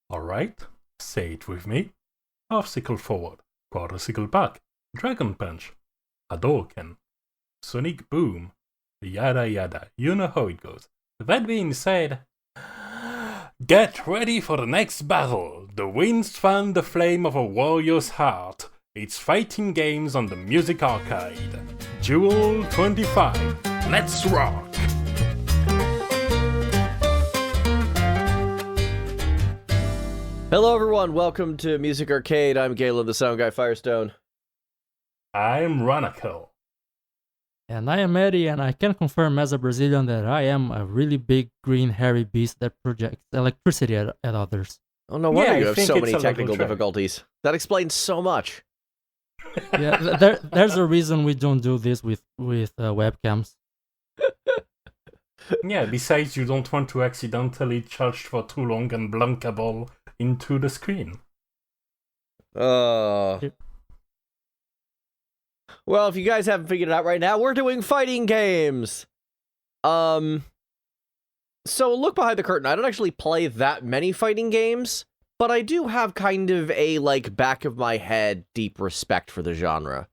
Alright, say it with me. Half-cycle forward, quarter-cycle back, Dragon Punch, Hadouken, Sonic Boom, yada yada, you know how it goes. That being said, get ready for the next battle. The winds fan the flame of a warrior's heart. It's fighting games on the Music Arcade. Duel 25. Let's rock! Hello everyone, welcome to Music Arcade. I'm Galen, the sound guy Firestone. I'm Ranakel. And I am Eddie, and I can confirm as a Brazilian that I am a really big green hairy beast that projects electricity at others. Oh, no wonder Yeah, you I have think so it's many a technical level difficulties. That explains so much. Yeah, there's a reason we don't do this with webcams. Yeah, besides you don't want to accidentally charge for too long and blunk a ball into the screen. Well, if you guys haven't figured it out right now, we're doing fighting games. So look behind the curtain. I don't actually play that many fighting games, but I do have kind of a, back of my head deep respect for the genre.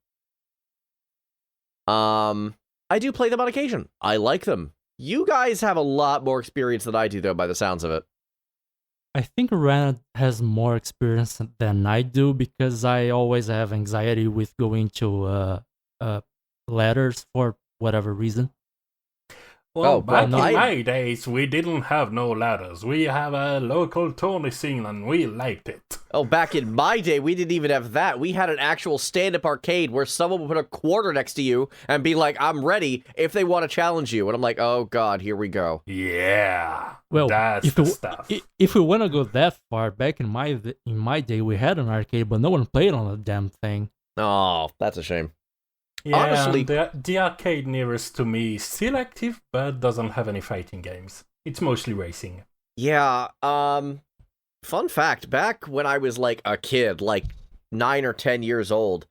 I do play them on occasion. I like them. You guys have a lot more experience than I do, though, by the sounds of it. I think Rana has more experience than I do because I always have anxiety with going to ladders for whatever reason. Well, back in but my days, we didn't have no ladders. We have a local tourney scene and we liked it. Oh, back in my day, we didn't even have that. We had an actual stand-up arcade where someone would put a quarter next to you and be like, I'm ready, if they want to challenge you. And I'm like, oh god, here we go. Yeah, Well, that's the stuff. If we want to go that far, back in my day, we had an arcade, but no one played on the damn thing. Oh, that's a shame. Yeah, honestly, the arcade nearest to me is still active, but doesn't have any fighting games. It's mostly racing. Yeah, fun fact, back when I was a kid, 9 or 10 years old,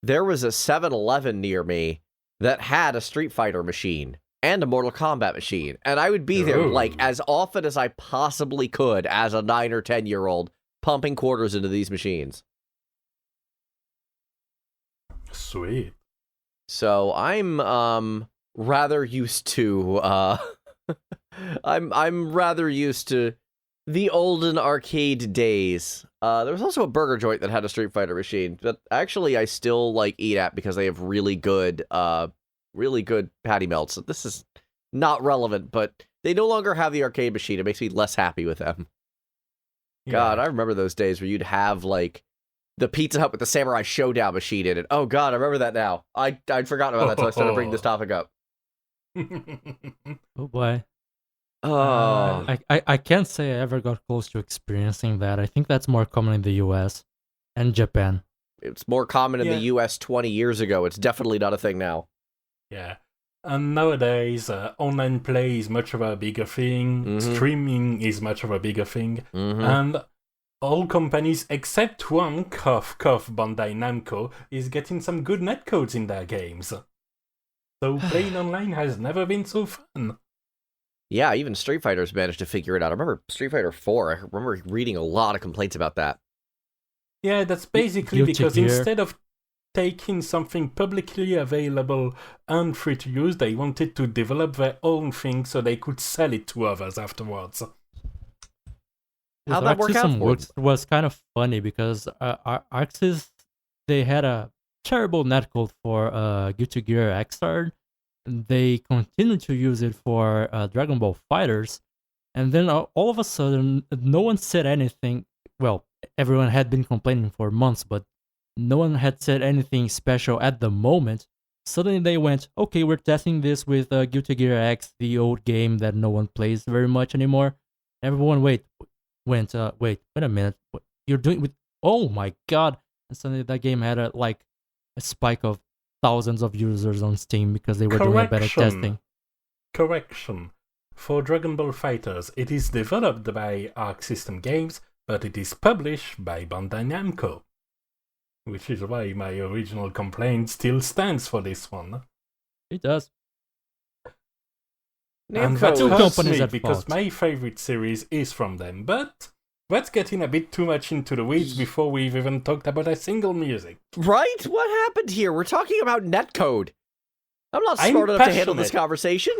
there was a 7-Eleven near me that had a Street Fighter machine and a Mortal Kombat machine, and I would be there as often as I possibly could as a 9 or 10-year-old, pumping quarters into these machines. Sweet. So I'm rather used to I'm rather used to the olden arcade days. There was also a burger joint that had a Street Fighter machine, but actually I still eat at because they have really good patty melts. So this is not relevant, but they no longer have the arcade machine. It makes me less happy with them. Yeah. God, I remember those days where you'd have the Pizza Hut with the Samurai Showdown machine in it. Oh god, I remember that now. I'd forgotten about that, so I started bringing this topic up. Oh boy. Oh. I can't say I ever got close to experiencing that. I think that's more common in the US and Japan. It's more common in the US 20 years ago. It's definitely not a thing now. Yeah. And nowadays, online play is much of a bigger thing, streaming is much of a bigger thing, and all companies except one, cough cough Bandai Namco, is getting some good netcodes in their games. So playing online has never been so fun. Yeah, even Street Fighter's managed to figure it out. I remember Street Fighter 4, I remember reading a lot of complaints about that. Yeah, that's basically because instead of taking something publicly available and free to use, they wanted to develop their own thing so they could sell it to others afterwards. How'd that work out for It was kind of funny because Axis, they had a terrible netcode for Guilty Gear Xrd. They continued to use it for Dragon Ball Fighters, and then all of a sudden, no one said anything. Well, everyone had been complaining for months, but no one had said anything special at the moment. Suddenly they went, okay, we're testing this with Guilty Gear X, the old game that no one plays very much anymore. Everyone wait a minute, what you're doing with, oh my god. And suddenly that game had a spike of thousands of users on Steam because they were doing a better testing. Correction. For Dragon Ball Fighters, it is developed by Arc System Games, but it is published by Bandai Namco. Which is why my original complaint still stands for this one. It does. And Namco that Two hurts companies me at because fault. my favorite series is from them, but That's getting a bit too much into the weeds before we've even talked about a single music. Right? What happened here? We're talking about netcode. I'm not smart enough to handle this conversation.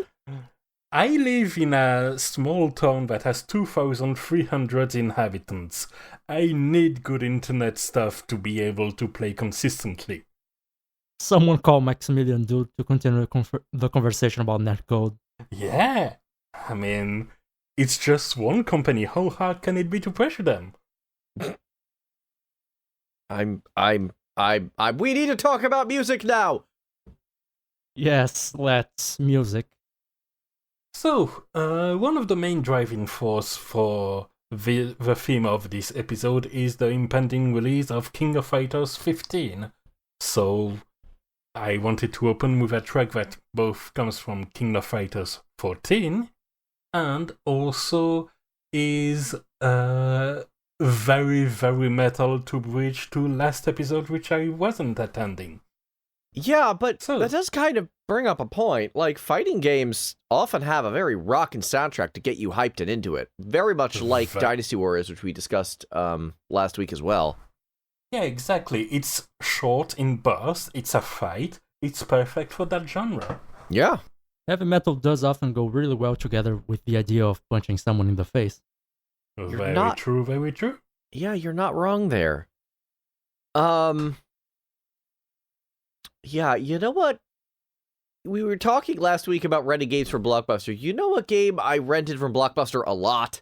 I live in a small town that has 2,300 inhabitants. I need good internet stuff to be able to play consistently. Someone call Maximilian Dude to continue the conversation about netcode. Yeah, I mean, it's just one company. How hard can it be to pressure them? We need to talk about music now. Yes, let's music. So, one of the main driving force for the theme of this episode is the impending release of King of Fighters 15. So, I wanted to open with a track that both comes from King of Fighters 14 and also is very, very metal to bridge to last episode, which I wasn't attending. Yeah, but that does kind of bring up a point. Like, fighting games often have a very rockin' soundtrack to get you hyped and into it. Very much like Dynasty Warriors, which we discussed last week as well. Yeah, exactly. It's short in bursts, it's a fight, it's perfect for that genre. Yeah. Heavy metal does often go really well together with the idea of punching someone in the face. Very true, very true. Yeah, you're not wrong there. Yeah, you know what? We were talking last week about renting games from Blockbuster. You know what game I rented from Blockbuster a lot?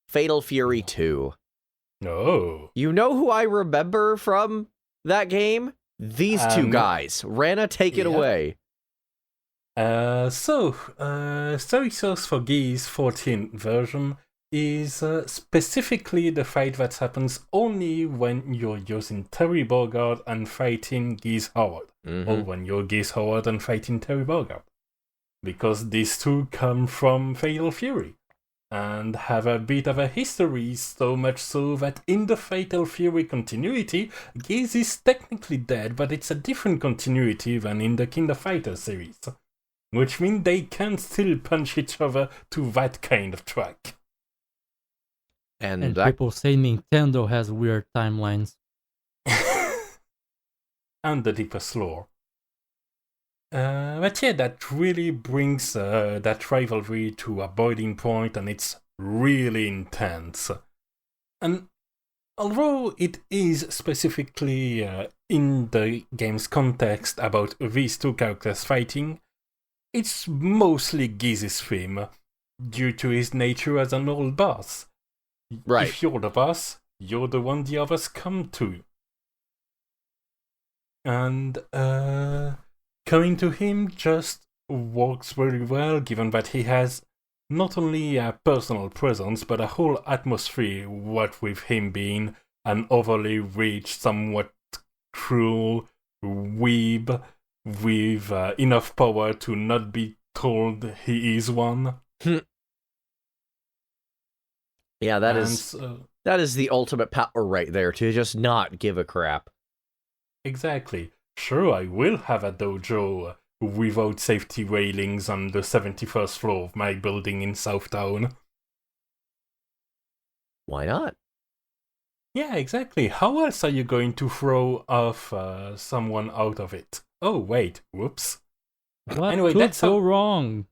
Fatal Fury 2. No. You know who I remember from that game? These two guys. Rana, take it away. Story Source for Geese 14 version is specifically the fight that happens only when you're using Terry Bogard and fighting Geese Howard. Or when you're Geese Howard and fighting Terry Bogard. Because these two come from Fatal Fury and have a bit of a history, so much so that in the Fatal Fury continuity, Geese is technically dead, but it's a different continuity than in the King of Fighters series. Which means they can still punch each other to that kind of track. And people say Nintendo has weird timelines. And the deepest lore. But yeah, that really brings that rivalry to a boiling point, and it's really intense. And although it is specifically in the game's context about these two characters fighting, it's mostly Geese's theme, due to his nature as an old boss. Right. If you're the boss, you're the one the others come to. And coming to him just works very well, given that he has not only a personal presence, but a whole atmosphere, what with him being an overly rich, somewhat cruel weeb with enough power to not be told he is one. Yeah, that is the ultimate power right there, to just not give a crap. Exactly. Sure, I will have a dojo without safety railings on the 71st floor of my building in Southtown. Why not? Yeah, exactly. How else are you going to throw off someone out of it? Oh, wait. Whoops. What anyway, could that's go wrong?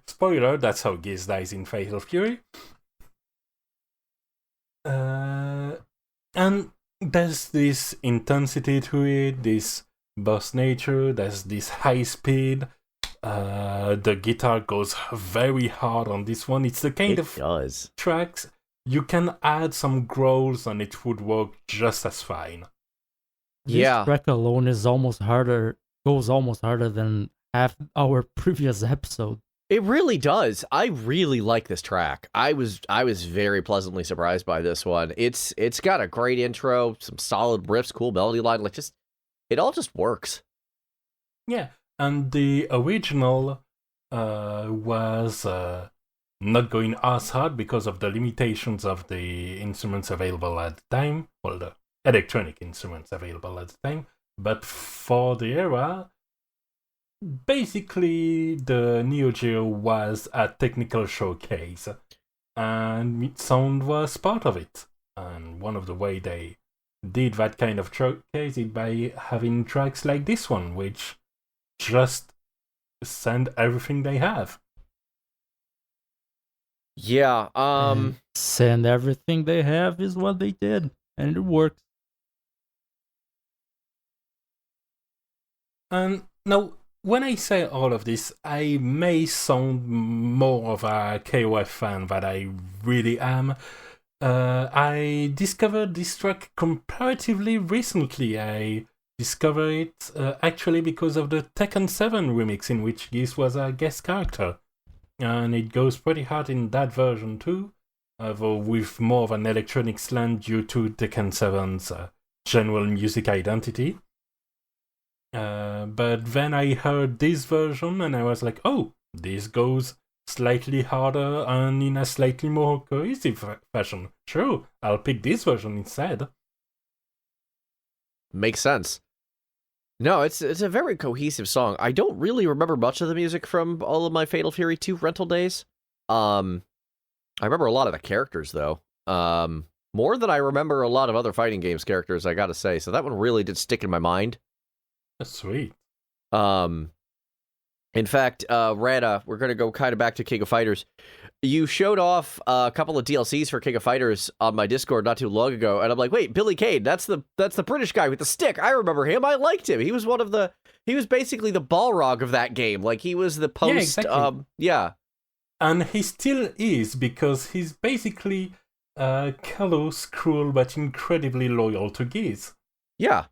Spoiler, that's how Geese dies in Fatal Fury. And there's this intensity to it, this burst nature, there's this high speed. The guitar goes very hard on this one. It's the kind of tracks you can add some growls and it would work just as fine. This track alone is goes almost harder than half our previous episode. It really does. I really like this track. I was very pleasantly surprised by this one. It's got a great intro, some solid riffs, cool melody line, it all just works. Yeah, and the original was not going as hard because of the limitations of the instruments available at the time, well, the electronic instruments available at the time, but for the era, basically the Neo Geo was a technical showcase, and sound was part of it. one of the way they did that kind of showcase is by having tracks like this one, which just send everything they have. Yeah, And send everything they have is what they did, and it works. And now, when I say all of this, I may sound more of a KOF fan than I really am. I discovered this track comparatively recently. I discovered it actually because of the Tekken 7 remix in which Geese was a guest character. And it goes pretty hard in that version too, though with more of an electronic slant due to Tekken 7's general music identity. But then I heard this version and I was like, oh, this goes slightly harder and in a slightly more cohesive fashion. Sure, I'll pick this version instead. makes sense. No, it's a very cohesive song. I don't really remember much of the music from all of my Fatal Fury 2 rental days. I remember a lot of the characters though. More than I remember a lot of other fighting games characters, I gotta say. So that one really did stick in my mind. That's sweet. In fact, Rana, we're gonna go kind of back to King of Fighters. You showed off a couple of DLCs for King of Fighters on my Discord not too long ago, and I'm like, wait, Billy Kane, that's the British guy with the stick. I remember him. I liked him. He was he was basically the Balrog of that game. Like he was the post. Exactly. And he still is, because he's basically callous, cruel, but incredibly loyal to Geese. Yeah.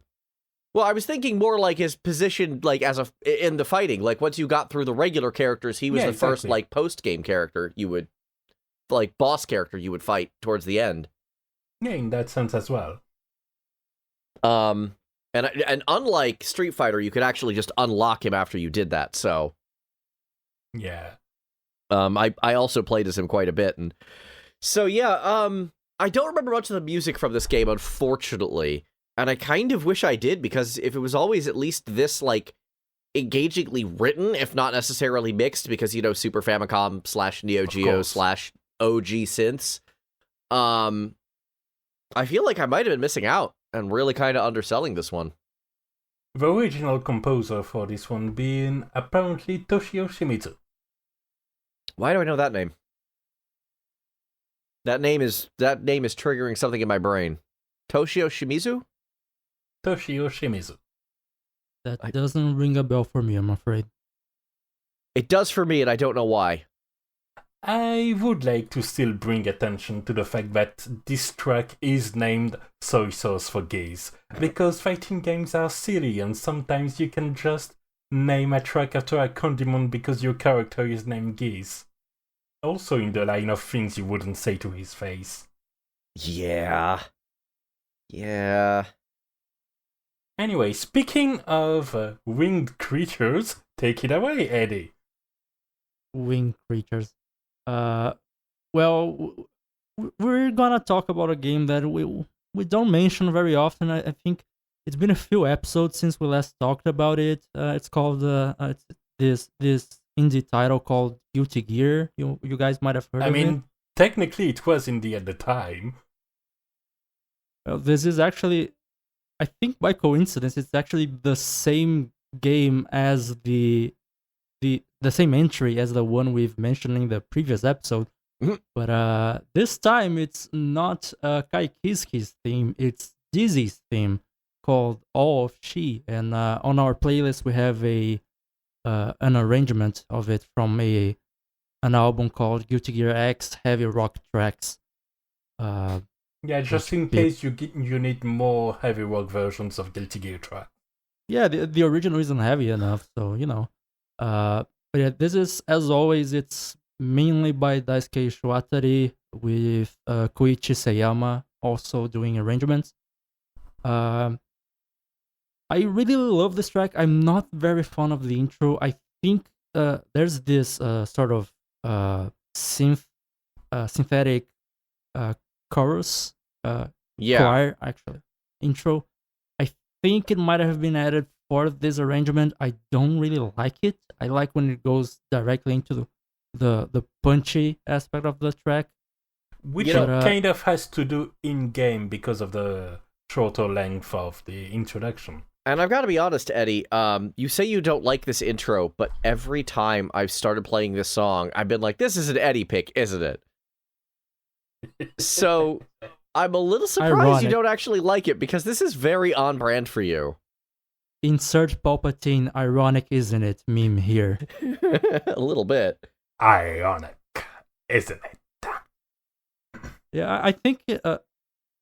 Well, I was thinking more like his position, like in the fighting. Like once you got through the regular characters, he was the first like post game character you would, like boss character you would fight towards the end. Yeah, in that sense as well. And unlike Street Fighter, you could actually just unlock him after you did that. So yeah. I also played as him quite a bit, and so yeah. I don't remember much of the music from this game, unfortunately. And I kind of wish I did, because if it was always at least this, like, engagingly written, if not necessarily mixed, because, you know, Super Famicom / Neo Geo / OG synths, I feel like I might have been missing out and really kind of underselling this one. The original composer for this one being apparently Toshio Shimizu. Why do I know that name? That name is triggering something in my brain. Toshio Shimizu? Toshio Shimizu. That doesn't ring a bell for me, I'm afraid. It does for me, and I don't know why. I would like to still bring attention to the fact that this track is named Soy Sauce for Geese, because fighting games are silly and sometimes you can just name a track after a condiment because your character is named Geese. Also in the line of things you wouldn't say to his face. Yeah. Anyway, speaking of winged creatures, take it away, Eddie. Winged creatures. Well, we're gonna talk about a game that we don't mention very often. I think it's been a few episodes since we last talked about it. It's called it's this indie title called Guilty Gear. You guys might have heard of it. I mean, technically it was indie at the time. Well, this is actually, I think by coincidence, it's actually the same game as the same entry as the one we've mentioned in the previous episode. Mm-hmm. But this time it's not Kaikisuke's theme, it's Dizzy's theme called All of She. And on our playlist we have an arrangement of it from an album called Guilty Gear X Heavy Rock Tracks. Yeah, just in case you need more heavy rock versions of Guilty Gear track. Yeah, the original isn't heavy enough, so you know. But yeah, this is, as always, it's mainly by Daisuke Ishiwatari with Koichi Seyama also doing arrangements. I really love this track. I'm not very fond of the intro. I think there's this sort of synthetic chorus, choir, actually, intro. I think it might have been added for this arrangement. I don't really like it. I like when it goes directly into the punchy aspect of the track. which You know, kind of has to do in-game because of the shorter length of the introduction. and I've got to be honest, Eddie, you say you don't like this intro, but every time I've started playing this song, I've been like, this is an Eddie pick, isn't it? So I'm a little surprised Ironic. you don't actually like it, because this is very on brand for you. Insert Palpatine, ironic, isn't it? Meme here. A little bit. Ironic, isn't it? Yeah, I think it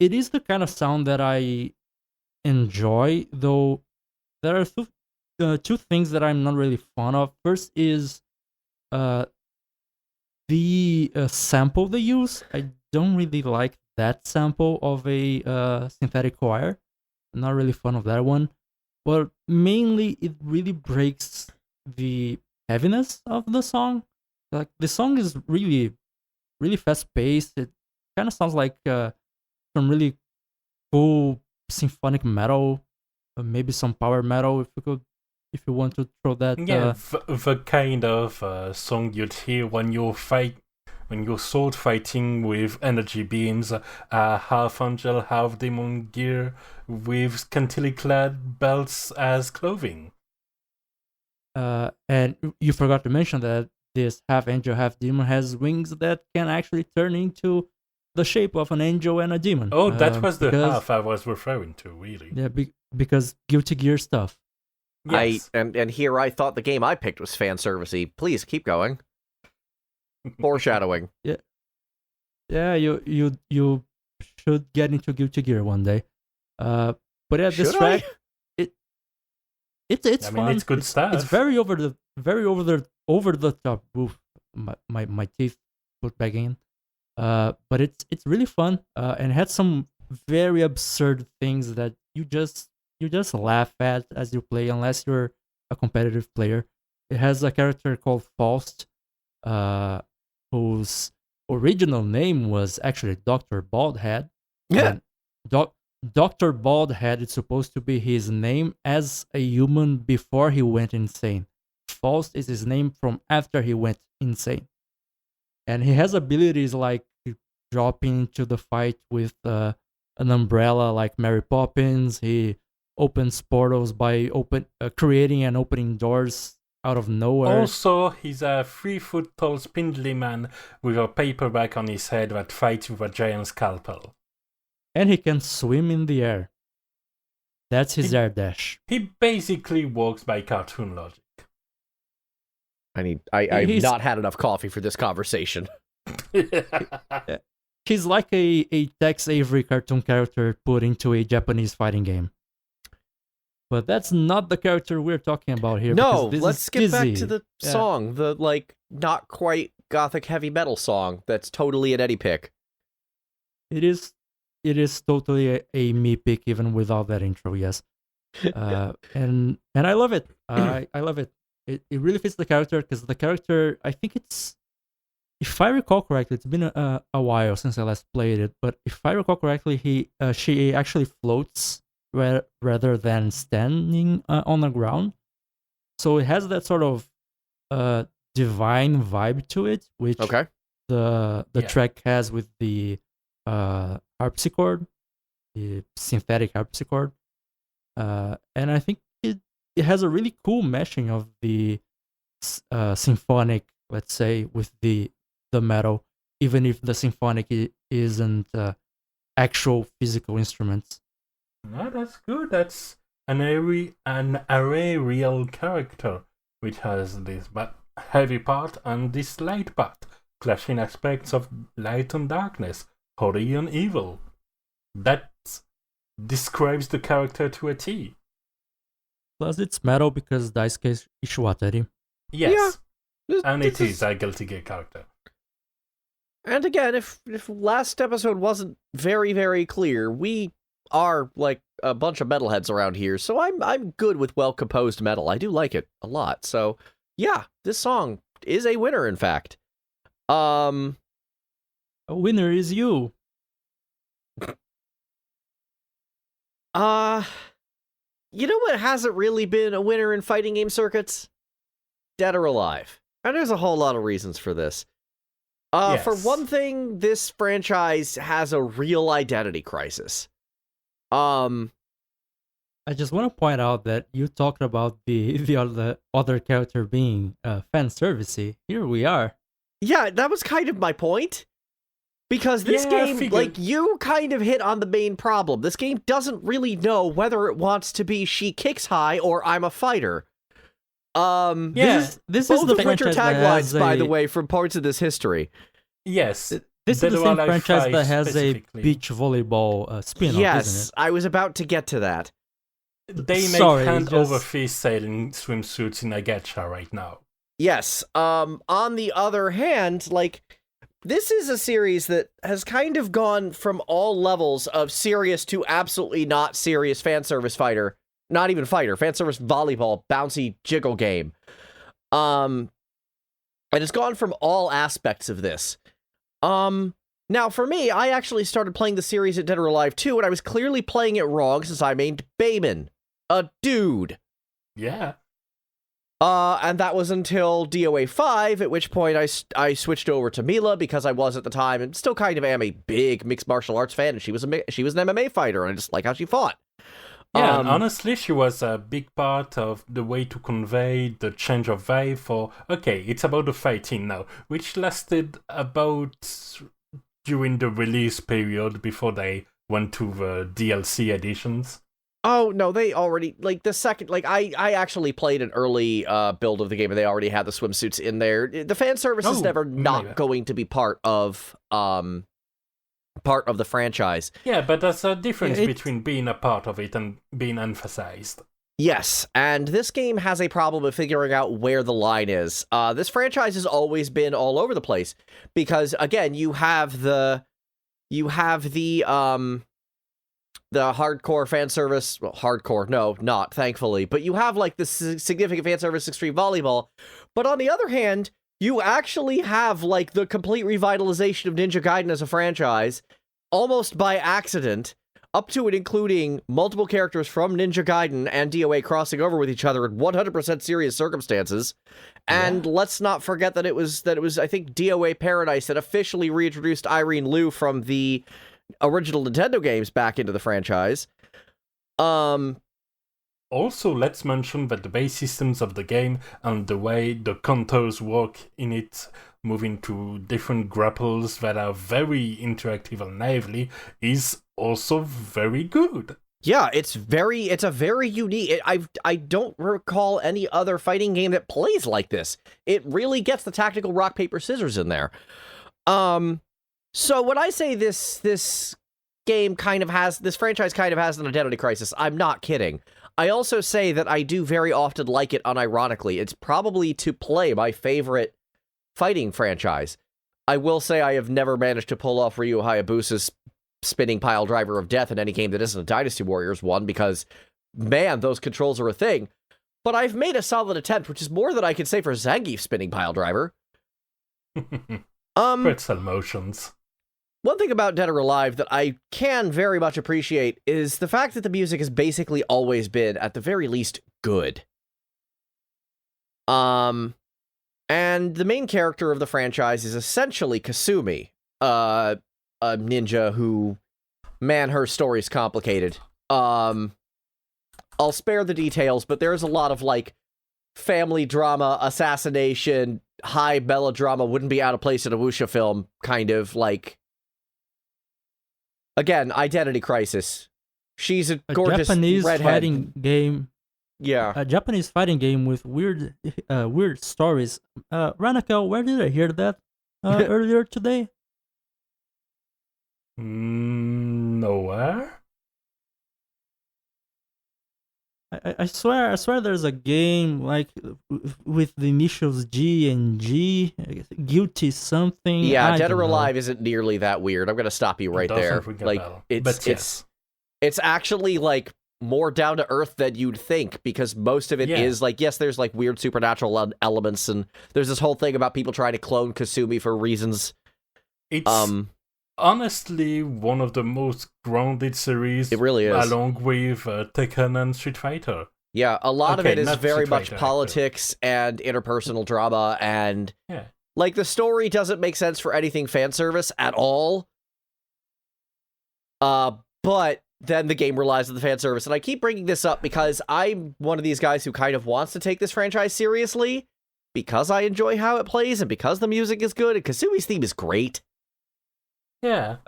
is the kind of sound that I enjoy, though there are two things that I'm not really fond of. First is the sample they use. I don't really like that sample of a synthetic choir. I'm not really fond of that one. But mainly, it really breaks the heaviness of the song. Like, the song is really, really fast-paced. It kind of sounds like some really cool symphonic metal, maybe some power metal, if you want to throw that. Yeah, the kind of song you'd hear when you're sword fighting with energy beams, half angel, half demon gear, with scantily clad belts as clothing. And you forgot to mention that this half angel, half demon has wings that can actually turn into the shape of an angel and a demon. Oh, that was the half I was referring to, really. Yeah, because Guilty Gear stuff. Yes. And here I thought the game I picked was fan servicey. Please keep going. Foreshadowing. Yeah, you should get into Guilty Gear one day. But yeah, this Should track, it's I fun. mean, it's good stuff. It's very over the top. Oof, my teeth put back in. But it's really fun. And had some very absurd things that you just laugh at as you play, unless you're a competitive player. It has a character called Faust, whose original name was actually Dr. Baldhead. Yeah. Dr. Baldhead is supposed to be his name as a human before he went insane. Faust is his name from after he went insane. And he has abilities like dropping into the fight with an umbrella like Mary Poppins. He opens portals by creating and opening doors out of nowhere. Also, he's a 3-foot tall spindly man with a paperback on his head that fights with a giant scalpel. And he can swim in the air. That's his air dash. He basically works by cartoon logic. I've not had enough coffee for this conversation. He's like a Tex Avery cartoon character put into a Japanese fighting game. But that's not the character we're talking about here. No, this let's is get back Dizzy. to the song, the not quite gothic heavy metal song that's totally an Eddie pick. It is totally a me pick, even without that intro. Yes, and I love it. I love it. It really fits the character, because the character, I think it's, if I recall correctly, it's been a while since I last played it, but if I recall correctly, she actually floats rather than standing on the ground. So it has that sort of divine vibe to it, which the track has with the harpsichord, the synthetic harpsichord. And I think it has a really cool meshing of the symphonic, let's say, with the metal, even if the symphonic isn't actual physical instruments. No, that's good. That's an aerial character, which has this heavy part and this light part, clashing aspects of light and darkness, holy and evil. That describes the character to a T. Plus, it's metal because Daisuke is Ishiwatari. Yes, Yeah. and it is a Guilty Gear character. And again, if last episode wasn't very, very clear, we are like a bunch of metalheads around here, so I'm good with well-composed metal. I do like it a lot. So yeah, this song is a winner, in fact. A winner is you. You know what hasn't really been a winner in fighting game circuits? Dead or Alive. And there's a whole lot of reasons for this. For one thing, this franchise has a real identity crisis. I just want to point out that you talked about the other character being fan servicey. Here we are. Yeah, that was kind of my point. Because this game, like, you kind of hit on the main problem. This game doesn't really know whether it wants to be she kicks high or I'm a fighter. This is both the of which are taglines, by the way, from parts of this history. Yes. This is the same franchise that has a beach volleyball spin-off, yes, isn't it? I was about to get to that. They make hand-over-fist sailing swimsuits in a gacha right now. Yes. On the other hand, like, this is a series that has kind of gone from all levels of serious to absolutely not serious fan service fighter. Not even fighter, fan service volleyball, bouncy jiggle game. And it's gone from all aspects of this. Now, for me, I actually started playing the series at Dead or Alive 2, and I was clearly playing it wrong since I named Bayman a dude. Yeah. And that was until DOA 5, at which point I switched over to Mila because I was at the time, and still kind of am a big mixed martial arts fan, and she was an MMA fighter, and I just like how she fought. Yeah, and honestly, she was a big part of the way to convey the change of vibe for, okay, it's about the fighting now, which lasted about during the release period before they went to the DLC editions. Oh, no, they already, like, the second, like, I actually played an early build of the game, and they already had the swimsuits in there. The fan service is never not going to be part of the franchise. Yeah, but there's a difference between being a part of it and being emphasized. Yes, and this game has a problem of figuring out where the line is. This franchise has always been all over the place, because, again, you have the hardcore fan service, well, hardcore, no, not, thankfully, but you have, like, the significant fan service extreme volleyball, but on the other hand, you actually have, like, the complete revitalization of Ninja Gaiden as a franchise, almost by accident, up to and including multiple characters from Ninja Gaiden and DOA crossing over with each other in 100% serious circumstances, and let's not forget that it was, I think, DOA Paradise that officially reintroduced Irene Liu from the original Nintendo games back into the franchise. Also, let's mention that the base systems of the game and the way the counters work in it, moving to different grapples that are very interactive and lively, is also very good. Yeah, it's a very unique. I don't recall any other fighting game that plays like this. It really gets the tactical rock paper scissors in there. So when I say this franchise kind of has an identity crisis, I'm not kidding. I also say that I do very often like it unironically. It's probably to play my favorite fighting franchise. I will say I have never managed to pull off Ryu Hayabusa's spinning pile driver of death in any game that isn't a Dynasty Warriors one, because, man, those controls are a thing. But I've made a solid attempt, which is more than I can say for Zangief's spinning pile driver. Pretzel motions. One thing about Dead or Alive that I can very much appreciate is the fact that the music has basically always been, at the very least, good. And the main character of the franchise is essentially Kasumi, a ninja who, man, her story's complicated. I'll spare the details, but there's a lot of, like, family drama, assassination, high melodrama, wouldn't be out of place in a wuxia film, kind of, like, again, identity crisis. She's a gorgeous Japanese redhead. Fighting game. Yeah. A Japanese fighting game with weird stories. Ranakel, where did I hear that earlier today? Nowhere. I swear there's a game like with the initials G and G, guilty something. Yeah, Dead or Alive isn't nearly that weird. I'm gonna stop you right there. Like, it's actually, like, more down to earth than you'd think, because most of it is like, yes, there's, like, weird supernatural elements, and there's this whole thing about people trying to clone Kasumi for reasons. It's honestly one of the most grounded series. It really is, along with Tekken and Street Fighter. Yeah, a lot of it is very much politics and interpersonal drama, and Like, the story doesn't make sense for anything fan service at all. But then the game relies on the fan service. And I keep bringing this up because I'm one of these guys who kind of wants to take this franchise seriously because I enjoy how it plays and because the music is good and Kasumi's theme is great. Yeah.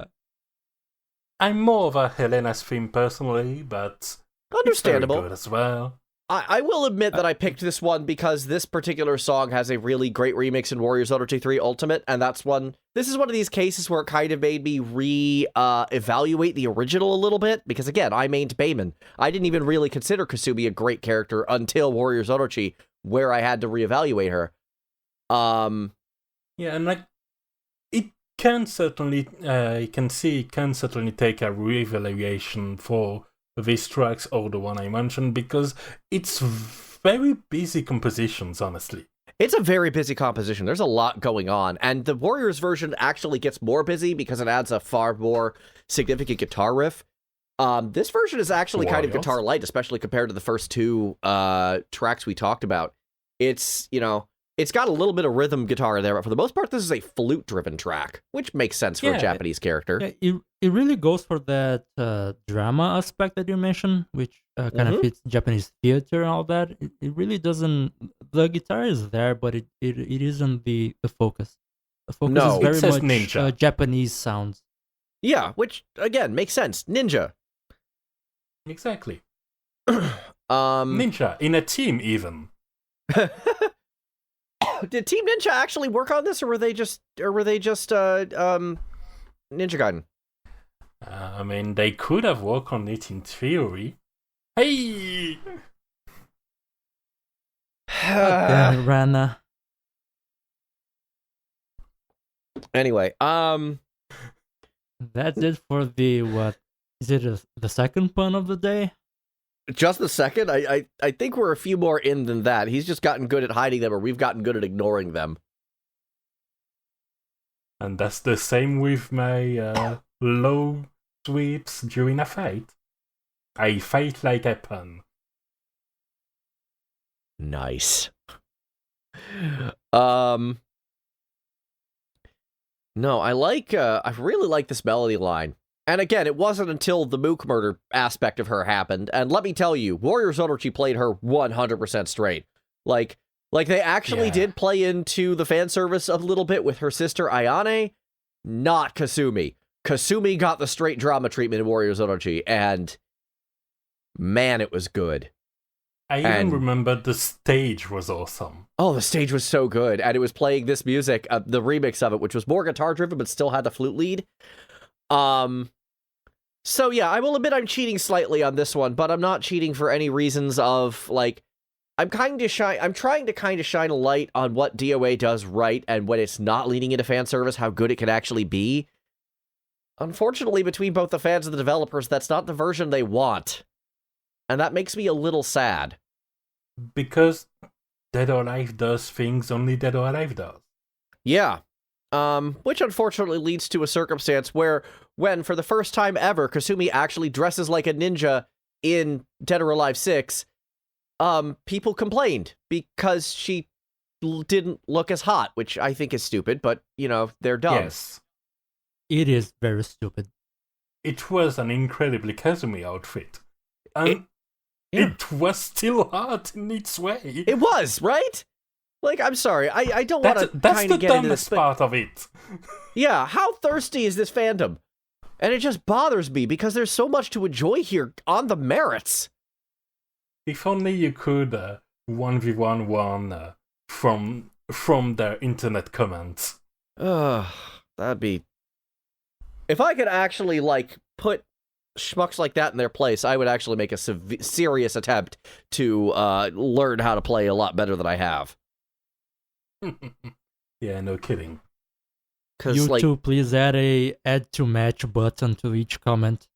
I'm more of a Helena's theme personally, but Understandable. It's very good as well. I will admit that I picked this one because this particular song has a really great remix in Warriors Odyssey 3 Ultimate, and this is one of these cases where it kind of made me evaluate the original a little bit, because again, I mained Bayman. I didn't even really consider Kasumi a great character until Warriors Odyssey, where I had to reevaluate her. Yeah, and like, it can certainly, you can see it can certainly take a reevaluation for these tracks or the one I mentioned, because it's very busy compositions, honestly. It's a very busy composition. There's a lot going on, and the Warriors version actually gets more busy because it adds a far more significant guitar riff. This version is actually kind of guitar light, especially compared to the first two tracks we talked about. It's, it's got a little bit of rhythm guitar there, but for the most part, this is a flute-driven track, which makes sense for a Japanese character. Yeah, it really goes for that drama aspect that you mentioned, which kind of fits Japanese theater and all that. It really doesn't... The guitar is there, but it isn't the focus. The focus is very much Japanese sounds. Yeah, which, again, makes sense. Ninja. Exactly. Ninja, in a team even. Did Team Ninja actually work on this, or were they just Ninja Gaiden? I mean, they could have worked on it in theory. Hey! Damn, Rana. Anyway, that's it for the, what? Is it the second pun of the day? Just the second? I think we're a few more in than that. He's just gotten good at hiding them, or we've gotten good at ignoring them. And that's the same with my low sweeps during a fight. I fight like a pun. Nice. No, I really like this melody line. And again, it wasn't until the Mook murder aspect of her happened, and let me tell you, Warriors Odochi played her 100% straight. Like they actually did play into the fan service a little bit with her sister Ayane, not Kasumi. Kasumi got the straight drama treatment in Warriors Odochi, and man, it was good. I even remember the stage was awesome. Oh, the stage was so good, and it was playing this music, the remix of it, which was more guitar-driven, but still had the flute lead. So yeah, I will admit I'm cheating slightly on this one, but I'm not cheating for any reasons of, like, I'm trying to kind of shine a light on what DOA does right, and when it's not leaning into fan service, how good it can actually be. Unfortunately, between both the fans and the developers, that's not the version they want. And that makes me a little sad. Because Dead or Alive does things only Dead or Alive does. Yeah. Which unfortunately leads to a circumstance where, when for the first time ever, Kasumi actually dresses like a ninja in Dead or Alive 6, people complained because she didn't look as hot, which I think is stupid, but, they're dumb. Yes. It is very stupid. It was an incredibly Kasumi outfit. And it was still hot in its way. It was, right? Like, I'm sorry, I don't want to kind of get into this. That's the dumbest part of it. Yeah, how thirsty is this fandom? And it just bothers me because there's so much to enjoy here on the merits. If only you could 1v1 one from their internet comments. That'd be... If I could actually, put schmucks like that in their place, I would actually make a serious attempt to learn how to play a lot better than I have. Yeah, no kidding. You two, please add a add to match button to each comment.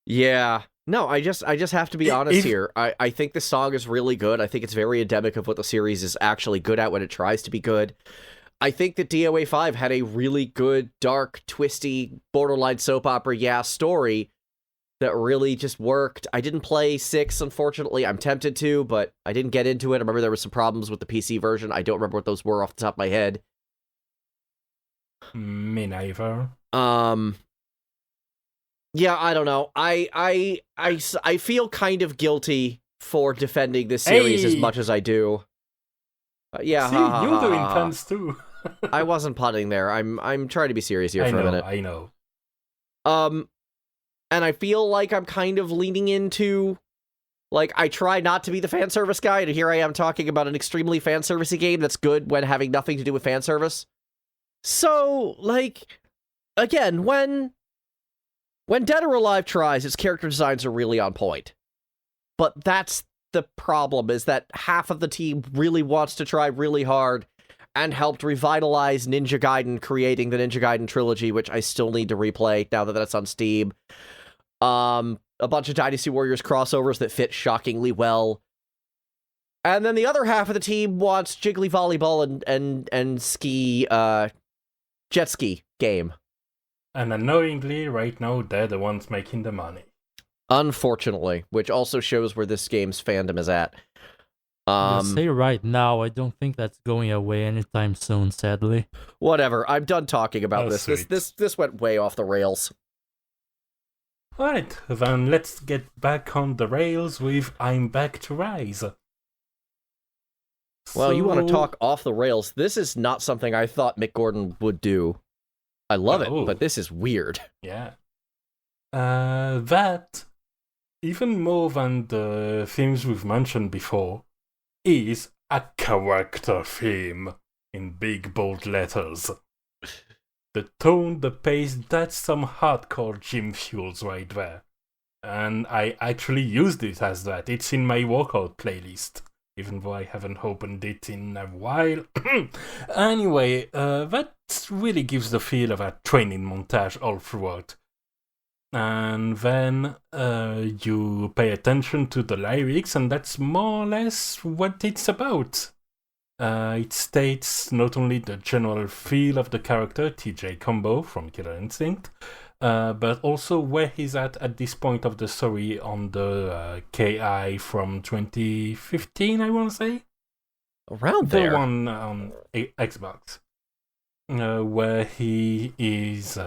Yeah. No, I just have to be honest here. I think this song is really good. I think it's very endemic of what the series is actually good at when it tries to be good. I think that DOA 5 had a really good, dark, twisty, borderline soap opera story, that really just worked. I didn't play 6, unfortunately. I'm tempted to, but I didn't get into it. I remember there were some problems with the PC version. I don't remember what those were off the top of my head. Me neither. Yeah, I don't know. I feel kind of guilty for defending this series as much as I do. Yeah, see, you're doing puns too. I wasn't punning there. I'm trying to be serious here for a minute. I know. And I feel like I'm kind of leaning into, like, I try not to be the fan service guy, and here I am talking about an extremely fan servicey game that's good when having nothing to do with fan service. So, like, again, when Dead or Alive tries, its character designs are really on point. But that's the problem, is that half of the team really wants to try really hard and helped revitalize Ninja Gaiden, creating the Ninja Gaiden trilogy, which I still need to replay now that that's on Steam. A bunch of Dynasty Warriors crossovers that fit shockingly well. And then the other half of the team wants Jiggly Volleyball and ski, jet ski game. And annoyingly, right now, they're the ones making the money. Unfortunately, which also shows where this game's fandom is at. I'll say right now, I don't think that's going away anytime soon, sadly. Whatever, I'm done talking about this. Sweet. This went way off the rails. Alright, then let's get back on the rails with I'm Back to Rise. Well, you want to talk off the rails. This is not something I thought Mick Gordon would do. I love it, but this is weird. Yeah. That, even more than the themes we've mentioned before, is a character theme in big bold letters. The tone, the pace, that's some hardcore gym fuels right there. And I actually used it as that. It's in my workout playlist, even though I haven't opened it in a while. Anyway, that really gives the feel of a training montage all throughout. And then you pay attention to the lyrics, and that's more or less what it's about. It states not only the general feel of the character, TJ Combo from Killer Instinct, but also where he's at this point of the story on the KI from 2015, I want to say? Around there. The one on Xbox. Where he is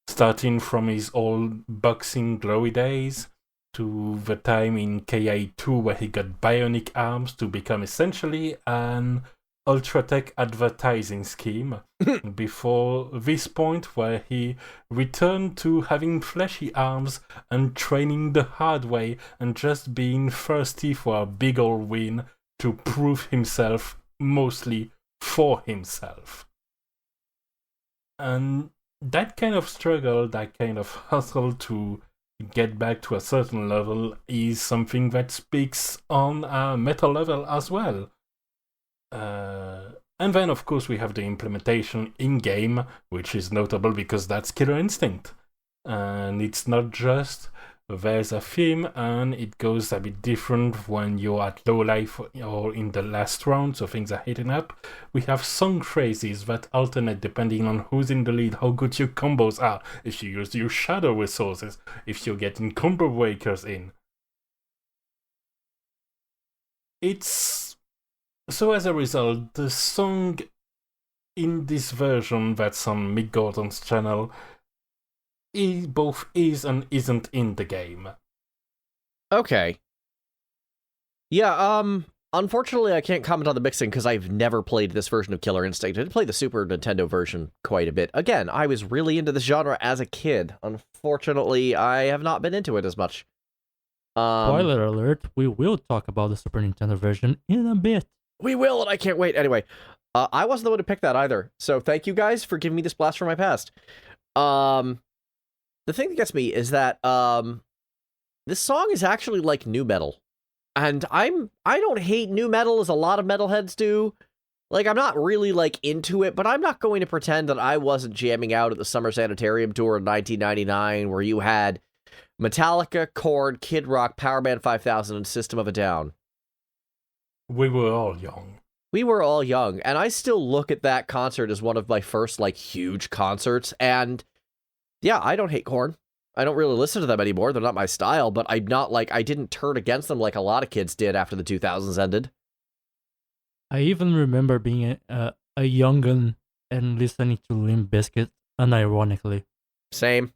starting from his old boxing glory days to the time in KI2 where he got bionic arms to become essentially an Ultratech advertising scheme before this point where he returned to having fleshy arms and training the hard way and just being thirsty for a big old win to prove himself, mostly for himself. And that kind of struggle, that kind of hustle to get back to a certain level is something that speaks on a meta level as well. And then, of course, we have the implementation in-game, which is notable because that's Killer Instinct. And it's not just there's a theme, and it goes a bit different when you're at low life or in the last round, so things are heating up. We have song phrases that alternate depending on who's in the lead, how good your combos are, if you use your shadow resources, if you're getting combo breakers in. So as a result, the song in this version that's on Mick Gordon's channel both is and isn't in the game. Okay. Yeah, unfortunately I can't comment on the mixing because I've never played this version of Killer Instinct. I did play the Super Nintendo version quite a bit. Again, I was really into this genre as a kid. Unfortunately, I have not been into it as much. Spoiler alert, we will talk about the Super Nintendo version in a bit. We will, and I can't wait. Anyway, I wasn't the one to pick that either, so thank you guys for giving me this blast from my past. The thing that gets me is that this song is actually like nu metal, and I don't hate nu metal as a lot of metalheads do. Like, I'm not really like into it, but I'm not going to pretend that I wasn't jamming out at the Summer Sanitarium tour in 1999, where you had Metallica, Korn, Kid Rock, Power Man 5000, and System of a Down. We were all young. We were all young, and I still look at that concert as one of my first, like, huge concerts, and yeah, I don't hate Korn. I don't really listen to them anymore. They're not my style, but I'm not like, I didn't turn against them like a lot of kids did after the 2000s ended. I even remember being a young'un and listening to Limp Bizkit unironically. Same.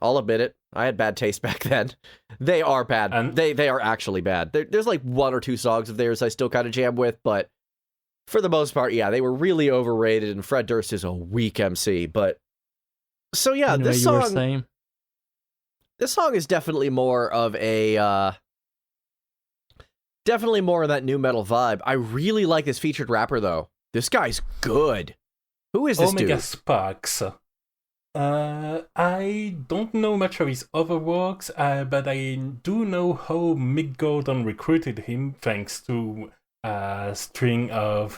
I'll admit it. I had bad taste back then. They are bad. And They are actually bad. There's like one or two songs of theirs I still kind of jam with, but for the most part, yeah, they were really overrated, and Fred Durst is a weak MC. But so yeah, Anyway, this you were song. saying? This song is definitely more of a definitely more of that new metal vibe. I really like this featured rapper though. This guy's good. Who is this Omega dude? Sparx. I don't know much of his other works, but I do know how Mick Gordon recruited him thanks to a string of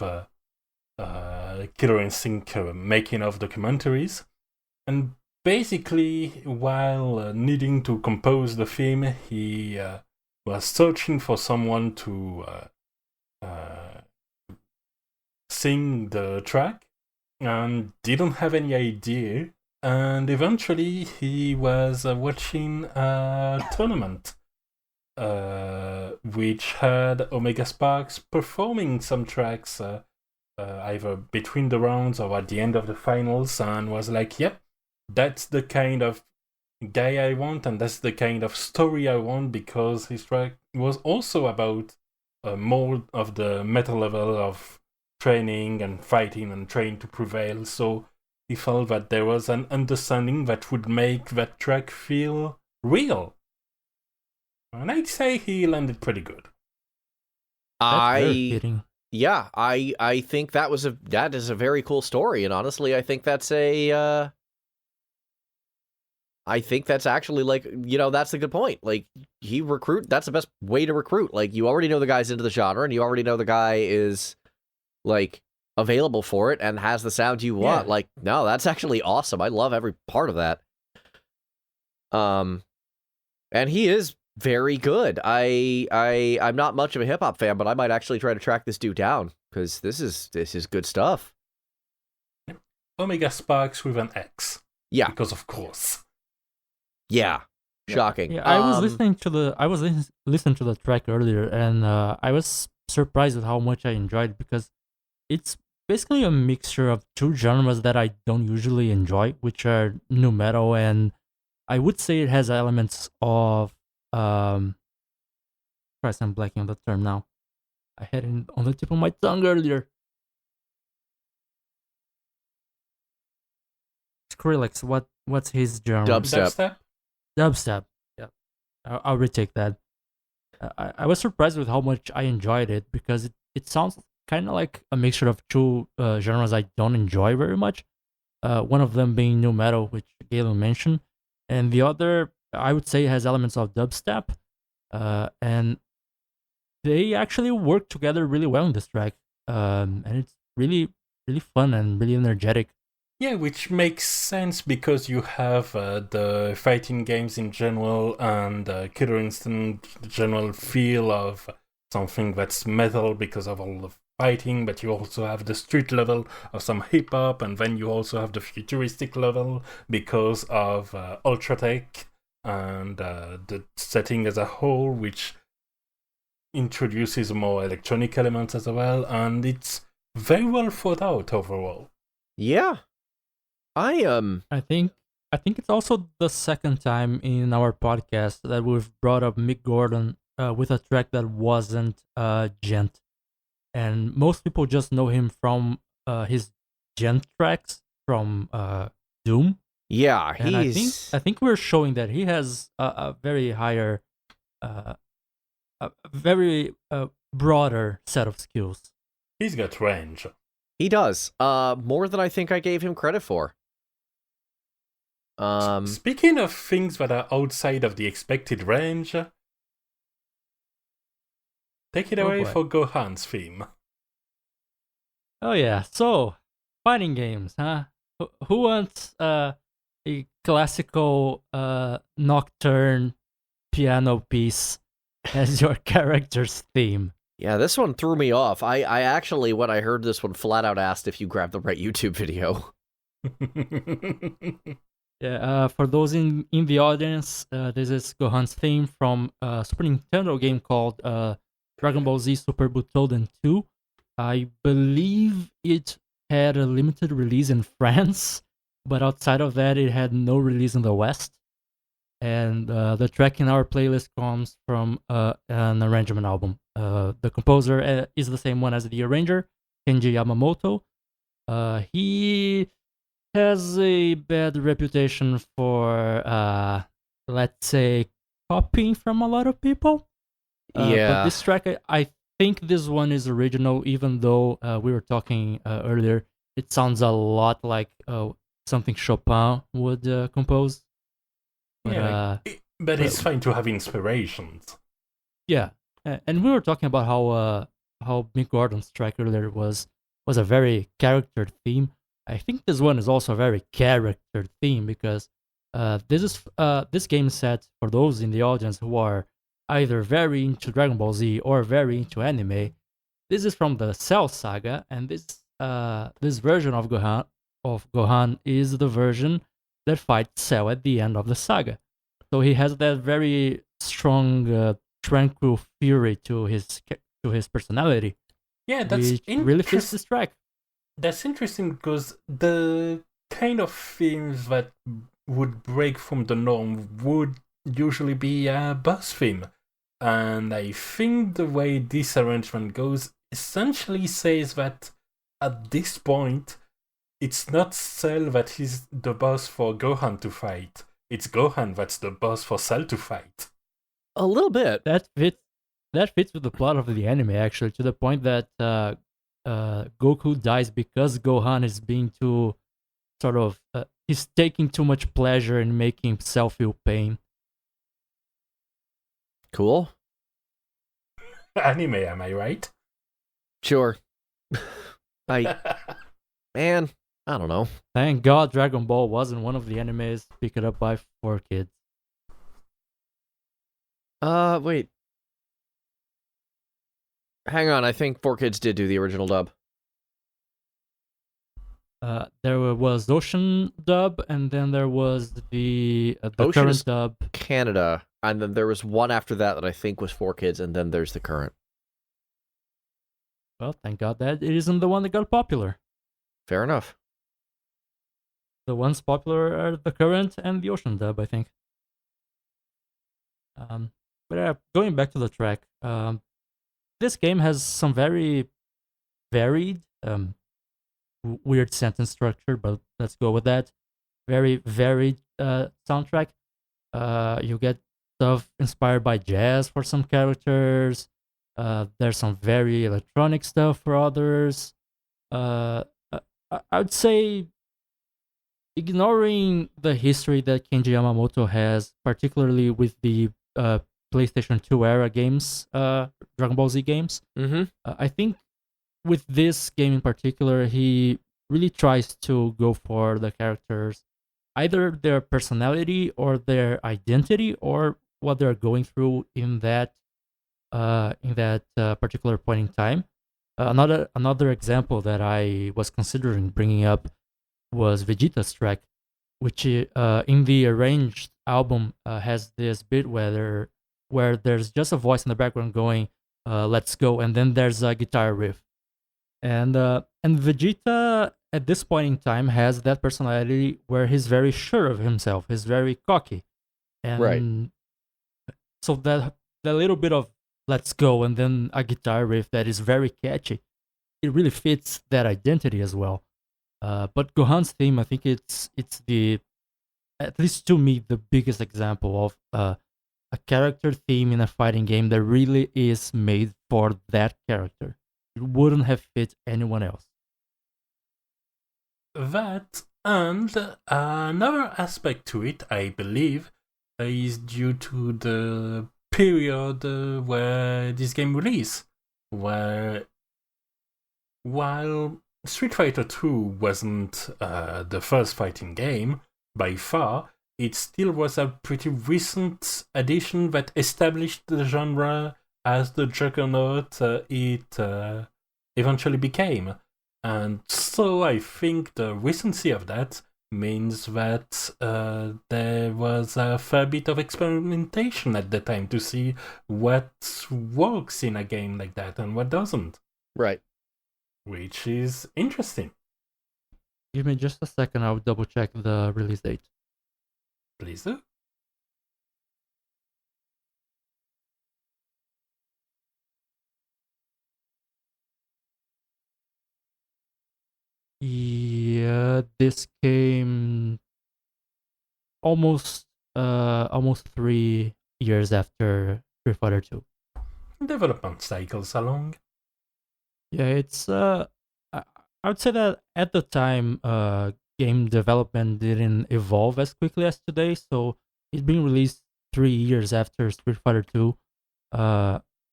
Killer Instinct making of documentaries. And basically, while needing to compose the theme, he was searching for someone to sing the track and didn't have any idea. And eventually, he was watching a tournament which had Omega Sparx performing some tracks either between the rounds or at the end of the finals, and was like, yep, that's the kind of guy I want, and that's the kind of story I want, because his track was also about more of the meta level of training and fighting and trying to prevail. So he felt that there was an understanding that would make that track feel real. And I'd say he landed pretty good. That's very fitting. Yeah, I think that is a very cool story, and honestly, I think that's actually like, that's a good point. Like, that's the best way to recruit. Like, you already know the guy's into the genre, and you already know the guy is like available for it and has the sound you want. Yeah. Like, no, that's actually awesome. I love every part of that. And he is very good. I'm not much of a hip hop fan, but I might actually try to track this dude down, because this is good stuff. Omega Sparx with an X. Yeah. Because of course. Yeah. Shocking. Yeah, I was listening to the track earlier, and I was surprised at how much I enjoyed it, because it's basically a mixture of two genres that I don't usually enjoy, which are nu metal, and I would say it has elements of Christ, I'm blanking on the term now. I had it on the tip of my tongue earlier. Skrillex, what's his genre? Dubstep. Dubstep. Yeah, I'll retake that. I was surprised with how much I enjoyed it, because it sounds kind of like a mixture of two genres I don't enjoy very much. One of them being nu metal, which Galen mentioned, and the other, I would say, has elements of dubstep, and they actually work together really well in this track, and it's really, really fun and really energetic. Yeah, which makes sense because you have the fighting games in general and Killer Instinct general feel of something that's metal because of all the fighting, but you also have the street level of some hip hop, and then you also have the futuristic level because of Ultratech and the setting as a whole, which introduces more electronic elements as well, and it's very well thought out overall. Yeah. I think it's also the second time in our podcast that we've brought up Mick Gordon with a track that wasn't gent, and most people just know him from his gent tracks from Doom. Yeah, and I think we're showing that he has a very higher, a very broader set of skills. He's got range. He does. More than I think I gave him credit for. Speaking of things that are outside of the expected range, take it away for Gohan's theme. Oh yeah, so fighting games, huh? Who wants a classical nocturne piano piece as your character's theme? Yeah, this one threw me off. I actually, when I heard this one, flat out asked if you grabbed the right YouTube video. Yeah, for those in the audience, this is Gohan's theme from a Super Nintendo game called Dragon Ball Z Super Butōden 2. I believe it had a limited release in France, but outside of that, it had no release in the West. And the track in our playlist comes from an arrangement album. The composer is the same one as the arranger, Kenji Yamamoto. He has a bad reputation for, let's say, copying from a lot of people. But this track, I think this one is original, even though we were talking earlier. It sounds a lot like something Chopin would compose. But, but it's fine to have inspirations. Yeah, and we were talking about how Mick Gordon's track earlier was a very character theme. I think this one is also a very character theme because this game set for those in the audience who are either very into Dragon Ball Z or very into anime. This is from the Cell Saga, and this version of Gohan is the version that fights Cell at the end of the saga. So he has that very strong, tranquil fury to his personality. Yeah, that's really fits this track. That's interesting because the kind of themes that would break from the norm would usually be a boss theme. And I think the way this arrangement goes essentially says that at this point, it's not Cell that is the boss for Gohan to fight. It's Gohan that's the boss for Cell to fight. A little bit. That fits with the plot of the anime, actually, to the point that Goku dies because Gohan is being too sort of he's taking too much pleasure in making himself feel pain. Cool. Anime, am I right? Sure. Man, I don't know. Thank God Dragon Ball wasn't one of the animes picked up by 4Kids. Wait. Hang on, I think 4Kids did do the original dub. There was Ocean dub, and then there was the Ocean's current dub. Canada, and then there was one after that I think was 4Kids, and then there's the current. Well, thank God that it isn't the one that got popular. Fair enough. The ones popular are the current and the Ocean dub, I think. But going back to the track, this game has some very varied, weird sentence structure, but let's go with that. Very varied soundtrack. You get stuff inspired by jazz for some characters. There's some very electronic stuff for others. I would say, ignoring the history that Kenji Yamamoto has, particularly with the PlayStation 2 era games, Dragon Ball Z games, I think with this game in particular, he really tries to go for the characters, either their personality or their identity or what they're going through in that particular point in time. Another example that I was considering bringing up was Vegeta's track, which in the arranged album has this bit where there's just a voice in the background going, "Let's go," and then there's a guitar riff, and Vegeta at this point in time has that personality where he's very sure of himself, he's very cocky, and right. So that little bit of "let's go" and then a guitar riff that is very catchy, it really fits that identity as well. But Gohan's theme, I think it's the, at least to me, the biggest example of a character theme in a fighting game that really is made for that character. It wouldn't have fit anyone else. That, and another aspect to it, I believe, is due to the period where this game released, where while Street Fighter 2 wasn't the first fighting game, by far, it still was a pretty recent addition that established the genre as the juggernaut it eventually became. And so I think the recency of that means that there was a fair bit of experimentation at the time to see what works in a game like that and what doesn't. Right. Which is interesting. Give me just a second, I'll double check the release date. Please do. Yeah, this came almost 3 years after Street Fighter 2. Development cycles are long. Yeah, it's I would say that at the time, game development didn't evolve as quickly as today. So it being released 3 years after Street Fighter 2,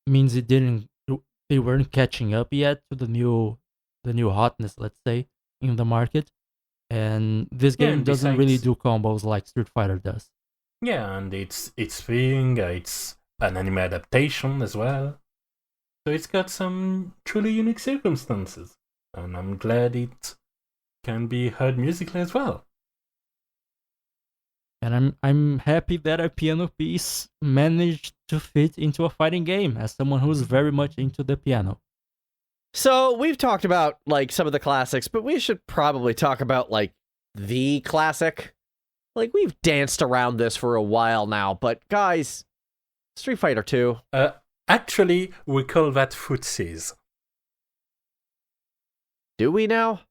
means they weren't catching up yet to the new hotness, let's say, in the market. And this Yeah, game and doesn't really besides- do combos like Street Fighter does. Yeah, and it's being it's an anime adaptation as well. So it's got some truly unique circumstances. And I'm glad it can be heard musically as well. And I'm happy that a piano piece managed to fit into a fighting game as someone who's very much into the piano. So we've talked about like some of the classics, but we should probably talk about like the classic. Like we've danced around this for a while now, but guys, Street Fighter 2. Actually, we call that footsies. Do we now?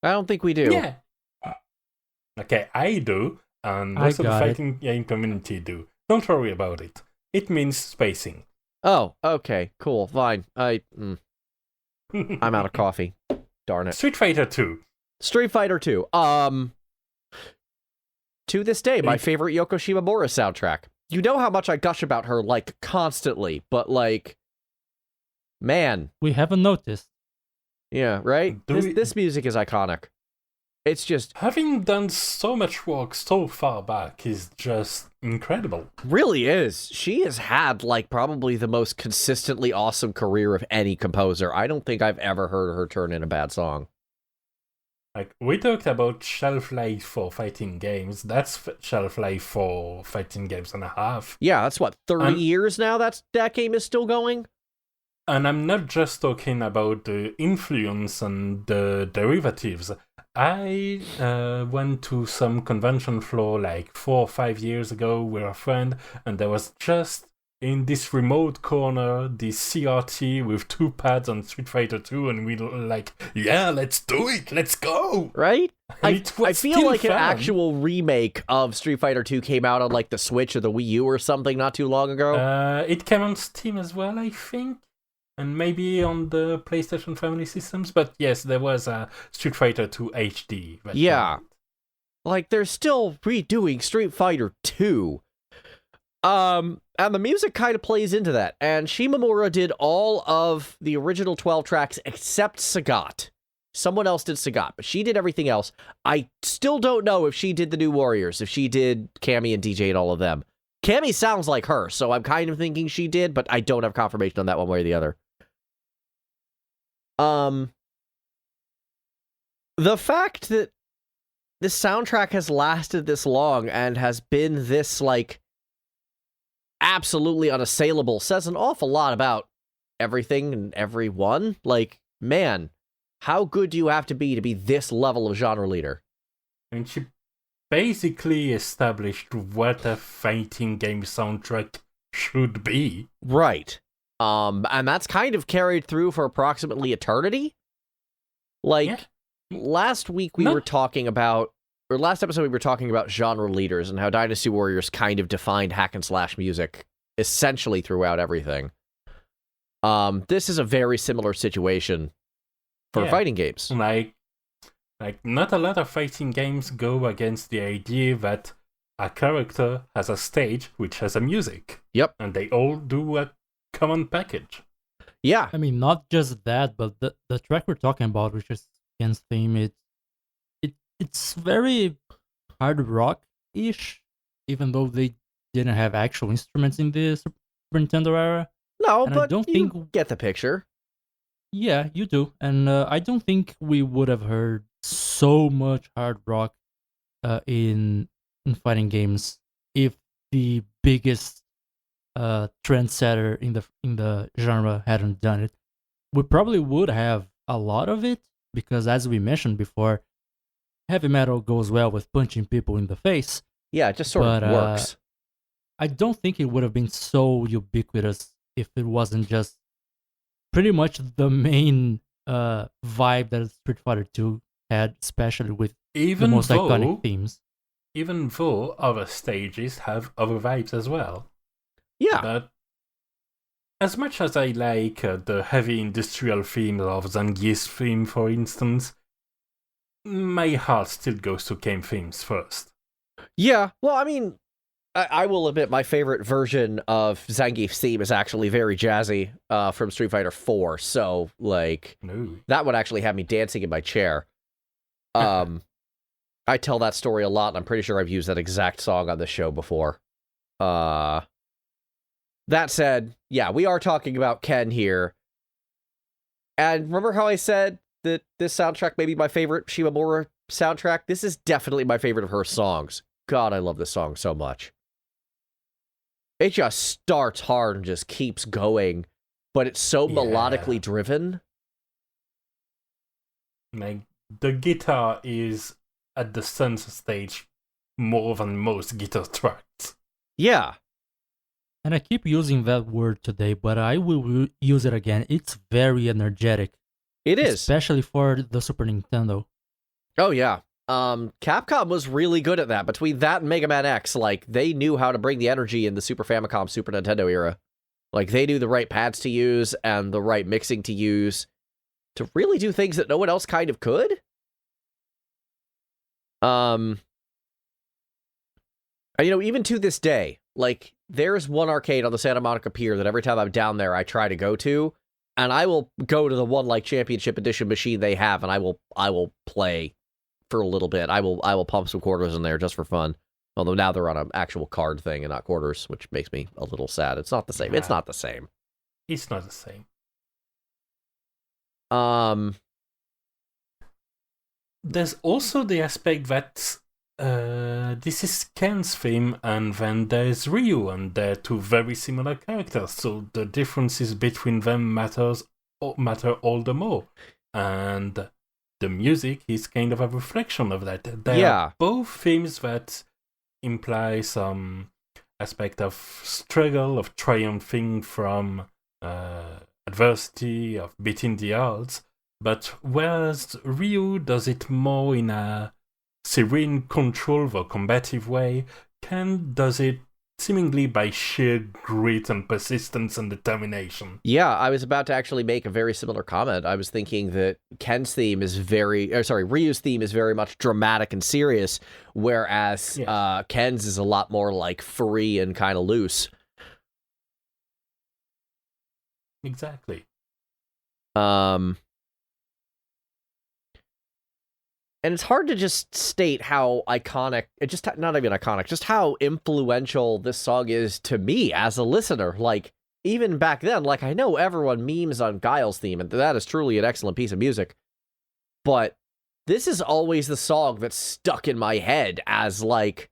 I don't think we do. Yeah. Okay, I do, and I most of the got it. fighting game community do. Don't worry about it. It means spacing. Oh, okay, cool, fine. I'm out of coffee. Darn it. Street Fighter 2. Street Fighter 2. To this day, my favorite Yoko Shimomura soundtrack. You know how much I gush about her, like, constantly, but, like, man. We haven't noticed. Yeah, right? This music is iconic. It's just... Having done so much work so far back is just incredible. Really is. She has had, like, probably the most consistently awesome career of any composer. I don't think I've ever heard her turn in a bad song. Like, we talked about shelf life for fighting games. That's shelf life for fighting games and a half. Yeah, that's what, 30 And- years now that game is still going? And I'm not just talking about the influence and the derivatives. I went to some convention floor like 4 or 5 years ago with a friend, and there was just in this remote corner this CRT with 2 pads on Street Fighter 2, and we were like, yeah, let's do it, let's go! Right? And I it was feel still like an fun. actual remake of Street Fighter 2 came out on like the Switch or the Wii U or something not too long ago. It came on Steam as well, I think. And maybe on the PlayStation family systems. But yes, there was a Street Fighter 2 HD. that came Yeah. out. Like they're still redoing Street Fighter 2. And the music kind of plays into that. And Shimomura did all of the original 12 tracks except Sagat. Someone else did Sagat, but she did everything else. I still don't know if she did the New Warriors, if she did Cammy and DJ and all of them. Cammy sounds like her, so I'm kind of thinking she did, but I don't have confirmation on that one way or the other. The fact that this soundtrack has lasted this long and has been this, like, absolutely unassailable says an awful lot about everything and everyone. Like, man, how good do you have to be this level of genre leader? And she basically established what a fighting game soundtrack should be. Right. And that's kind of carried through for approximately eternity. Like, Yeah. last week we No. were talking about, or last episode we were talking about genre leaders and how Dynasty Warriors kind of defined hack and slash music essentially throughout everything. This is a very similar situation for Yeah. fighting games. Like not a lot of fighting games go against the idea that a character has a stage which has a music. Yep. And they all do a common package. Yeah. I mean, not just that, but the track we're talking about, which is Ken's theme, it's very hard rock-ish, even though they didn't have actual instruments in the Super Nintendo era. No, And I but don't you think- get the picture. Yeah, you do. And I don't think we would have heard so much hard rock in fighting games if the biggest trendsetter in the genre hadn't done it. We probably would have a lot of it because, as we mentioned before, heavy metal goes well with punching people in the face. Yeah, it just sort of works. I don't think it would have been so ubiquitous if it wasn't just pretty much the main vibe that Street Fighter 2 had, especially with the most iconic themes. Even though other stages have other vibes as well. Yeah. But as much as I like the heavy industrial theme of Zangief's theme, for instance, my heart still goes to game themes first. Yeah, well, I mean, I will admit my favorite version of Zangief's theme is actually very jazzy from Street Fighter 4, so, like, that would actually have me dancing in my chair. I tell that story a lot, and I'm pretty sure I've used that exact song on the show before. That said, yeah, we are talking about Ken here. And remember how I said that this soundtrack may be my favorite Shimomura soundtrack? This is definitely my favorite of her songs. God, I love this song so much. It just starts hard and just keeps going, but it's so melodically driven. Like, the guitar is at the center stage more than most guitar tracks. Yeah. And I keep using that word today, but I will use it again. It's very energetic. It is. Especially for the Super Nintendo. Oh, yeah. Capcom was really good at that. Between that and Mega Man X, like, they knew how to bring the energy in the Super Famicom, Super Nintendo era. Like, they knew the right pads to use and the right mixing to use to really do things that no one else kind of could. And, you know, even to this day, like, there's one arcade on the Santa Monica Pier that every time I'm down there, I try to go to, and I will go to the one, like, Championship Edition machine they have, and I will play for a little bit. I will pump some quarters in there just for fun. Although now they're on an actual card thing and not quarters, which makes me a little sad. It's not the same. It's not the same. It's not the same. There's also the aspect that this is Ken's theme, and then there's Ryu, and they're two very similar characters, so the differences between them matter all the more. And the music is kind of a reflection of that. They are both themes that imply some aspect of struggle, of triumphing from adversity, of beating the odds. But whereas Ryu does it more in a serene, controlled or combative way, Ken does it seemingly by sheer grit and persistence and determination. Yeah, I was about to actually make a very similar comment. I was thinking that Ryu's theme is very much dramatic and serious, whereas Ken's is a lot more like free and kind of loose. Exactly. And it's hard to just state how iconic, not even iconic, just how influential this song is to me as a listener. Like, even back then, like, I know everyone memes on Guile's theme, and that is truly an excellent piece of music. But this is always the song that's stuck in my head as, like,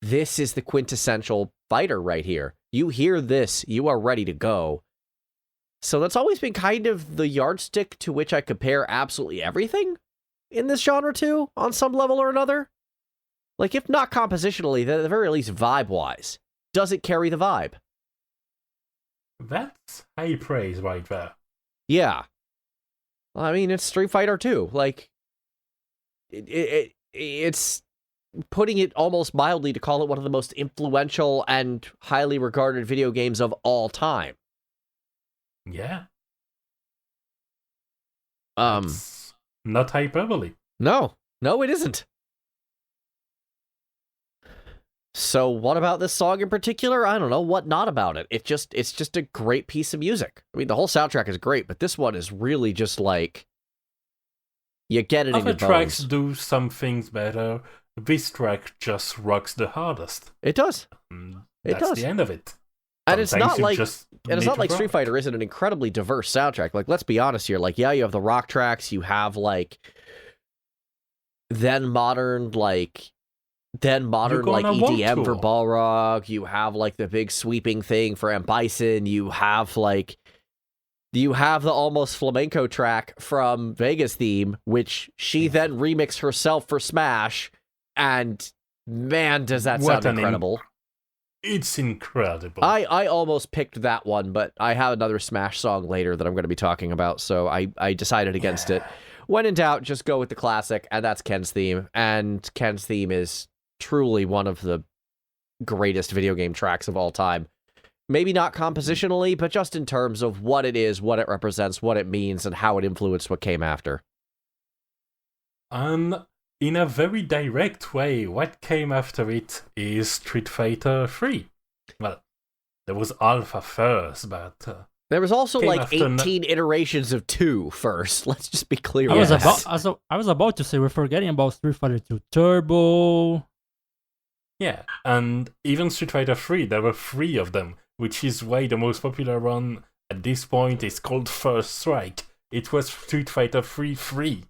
this is the quintessential fighter right here. You hear this, you are ready to go. So that's always been kind of the yardstick to which I compare absolutely everything in this genre too, on some level or another. Like, if not compositionally, then at the very least vibe-wise. Does it carry the vibe? That's high praise right there. Yeah. I mean, it's Street Fighter 2. Like, it's putting it almost mildly to call it one of the most influential and highly regarded video games of all time. Yeah. Not hyperbole. No, it isn't. So what about this song in particular? I don't know. What not about it? It's just a great piece of music. I mean, the whole soundtrack is great, but this one is really just like, you get it in your bones. Other tracks do some things better. This track just rocks the hardest. It does. That's the end of it. And it's not like Street Fighter isn't an incredibly diverse soundtrack. Like, let's be honest here. Like, yeah, you have the rock tracks. You have, like, then modern, like, then modern You're like gonna want EDM for to. Balrog. You have like the big sweeping thing for M. Bison. You have the almost flamenco track from Vega's theme, which she then remixed herself for Smash, and man, does that What sound an incredible. It's incredible. I almost picked that one, but I have another Smash song later that I'm going to be talking about, so I decided against it. When in doubt, just go with the classic, and that's Ken's theme. And Ken's theme is truly one of the greatest video game tracks of all time. Maybe not compositionally, but just in terms of what it is, what it represents, what it means, and how it influenced what came after. And in a very direct way, what came after it is Street Fighter 3. Well, there was Alpha first, but... There was also came like after 18 iterations of 2 first. Let's just be clear. I with was that. about to say we're forgetting about Street Fighter 2 Turbo. yeah, and even Street Fighter 3, there were 3 of them, which is why the most popular one at this point is called First Strike. It was Street Fighter 3 3.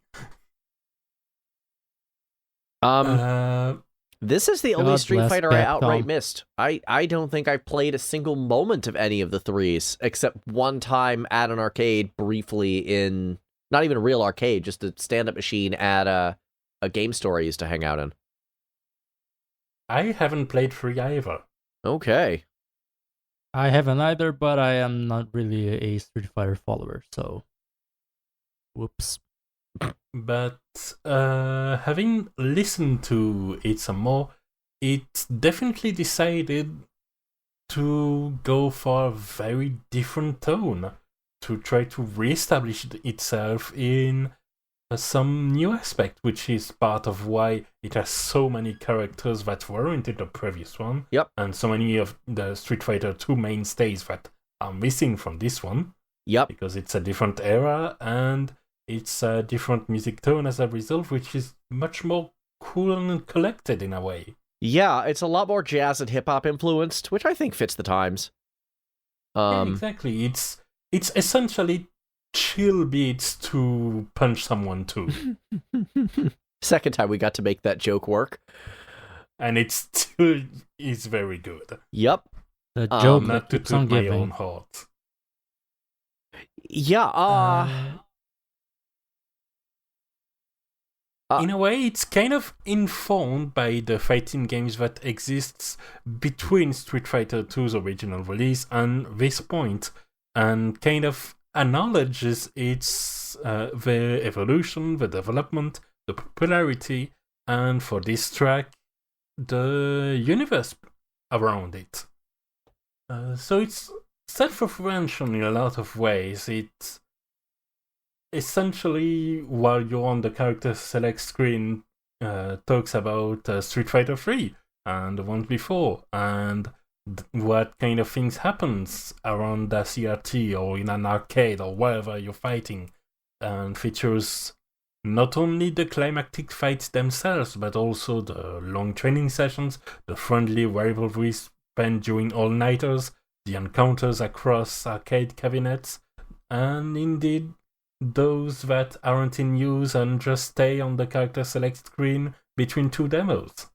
This is the only God Street bless Fighter I outright Capcom. missed. I don't think I've played a single moment of any of the 3s, except one time at an arcade briefly in, not even a real arcade, just a stand-up machine at a game store I used to hang out in. I haven't played 3 either. Okay. I haven't either, but I am not really a Street Fighter follower, so... Whoops. But having listened to it some more, it definitely decided to go for a very different tone, to try to reestablish itself in some new aspect, which is part of why it has so many characters that weren't in the previous one, Yep. and so many of the Street Fighter 2 mainstays that are missing from this one, Yep. because it's a different era, and it's a different music tone as a result, which is much more cool and collected in a way. Yeah, it's a lot more jazz and hip-hop influenced, which I think fits the times. Yeah, exactly. It's essentially chill beats to punch someone to. Second time we got to make that joke work. And it still is very good. Yep. The joke Not that to keeps on toot my giving. own heart. Yeah, in a way, it's kind of informed by the fighting games that exists between Street Fighter 2's original release and this point, and kind of acknowledges its the evolution, the development, the popularity, and for this track, the universe around it. So it's self-referential in a lot of ways. It's essentially, while you're on the character select screen, talks about Street Fighter 3 and the ones before, and what kind of things happens around the CRT or in an arcade or wherever you're fighting, and features not only the climactic fights themselves, but also the long training sessions, the friendly rivalry spent during all-nighters, the encounters across arcade cabinets, and indeed those that aren't in use and just stay on the character select screen between 2 demos.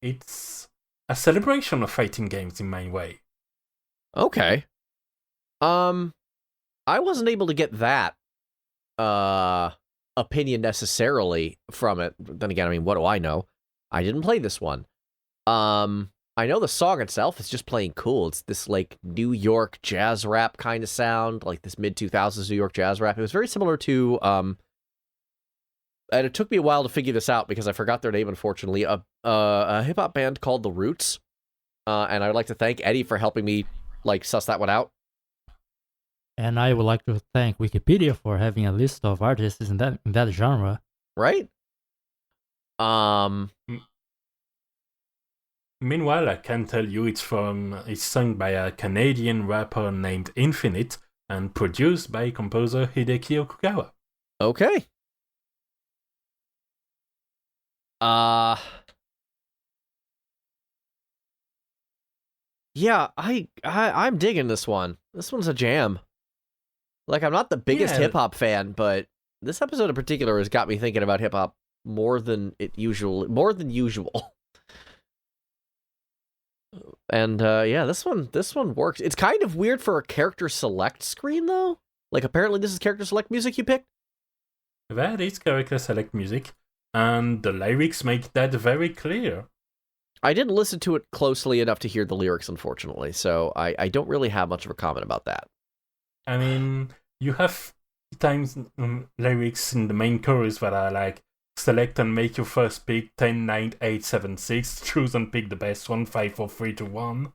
It's a celebration of fighting games in my way. okay. I wasn't able to get that opinion necessarily from it. Then again, I mean, what do I know? I didn't play this one. I know the song itself is just plain cool. It's this like New York jazz rap kind of sound, like this mid-2000s New York jazz rap. It was very similar to and it took me a while to figure this out because I forgot their name, unfortunately. A hip hop band called The Roots, and I'd like to thank Eddie for helping me like suss that one out. And I would like to thank Wikipedia for having a list of artists in that genre. Right? Meanwhile, I can tell you it's sung by a Canadian rapper named Infinite and produced by composer Hideki Okugawa. Okay. Yeah, I'm digging this one. This one's a jam. Like, I'm not the biggest Yeah. hip-hop fan, but this episode in particular has got me thinking about hip-hop more than usual. And yeah, this one works. It's kind of weird for a character select screen though. Like apparently this is character select music you picked. That is character select music, and the lyrics make that very clear. I didn't listen to it closely enough to hear the lyrics, unfortunately, so I don't really have much of a comment about that. I mean, you have times lyrics in the main chorus that are like, select and make your first pick, 10, 9, 8, 7, 6, choose and pick the best one, 5, 4, 3, 2, 1.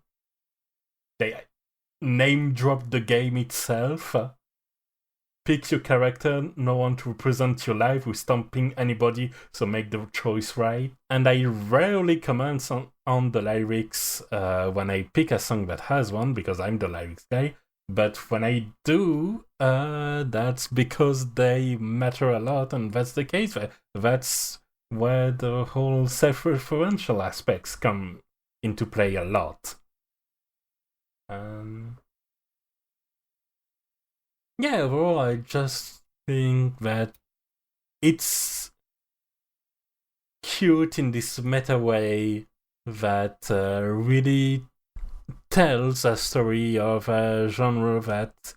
They name drop the game itself. Pick your character, no one to represent your life with stomping anybody, so make the choice right. And I rarely comment on the lyrics when I pick a song that has one, because I'm the lyrics guy. But when I do, that's because they matter a lot, and that's the case. That's where the whole self-referential aspects come into play a lot. Yeah, overall, I just think that it's cute in this meta way that really tells a story of a genre that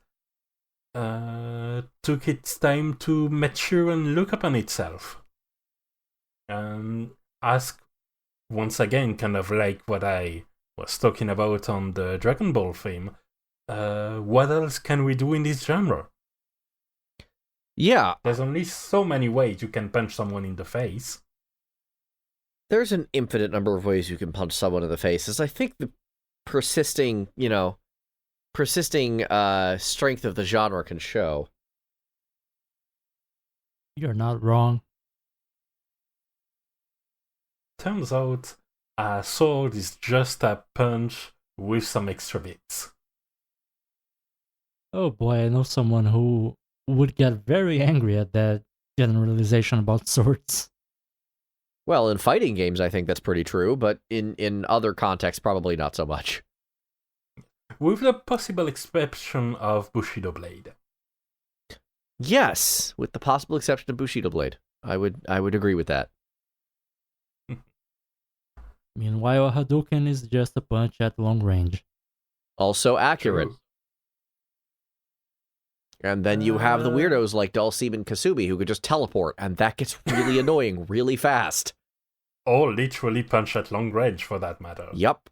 took its time to mature and look upon itself. And ask, once again, kind of like what I was talking about on the Dragon Ball theme, what else can we do in this genre? Yeah. There's only so many ways you can punch someone in the face. There's an infinite number of ways you can punch someone in the face. As I think the persisting strength of the genre can show. You're not wrong. Turns out, a sword is just a punch with some extra bits. Oh boy, I know someone who would get very angry at that generalization about swords. Well, in fighting games, I think that's pretty true, but in other contexts, probably not so much. With the possible exception of Bushido Blade. Yes, with the possible exception of Bushido Blade. I would agree with that. Meanwhile, Hadouken is just a punch at long range. Also accurate. True. And then you have the weirdos like Dulcim and Kasumi who could just teleport, and that gets really annoying really fast. Or literally punch at long range, for that matter. Yup.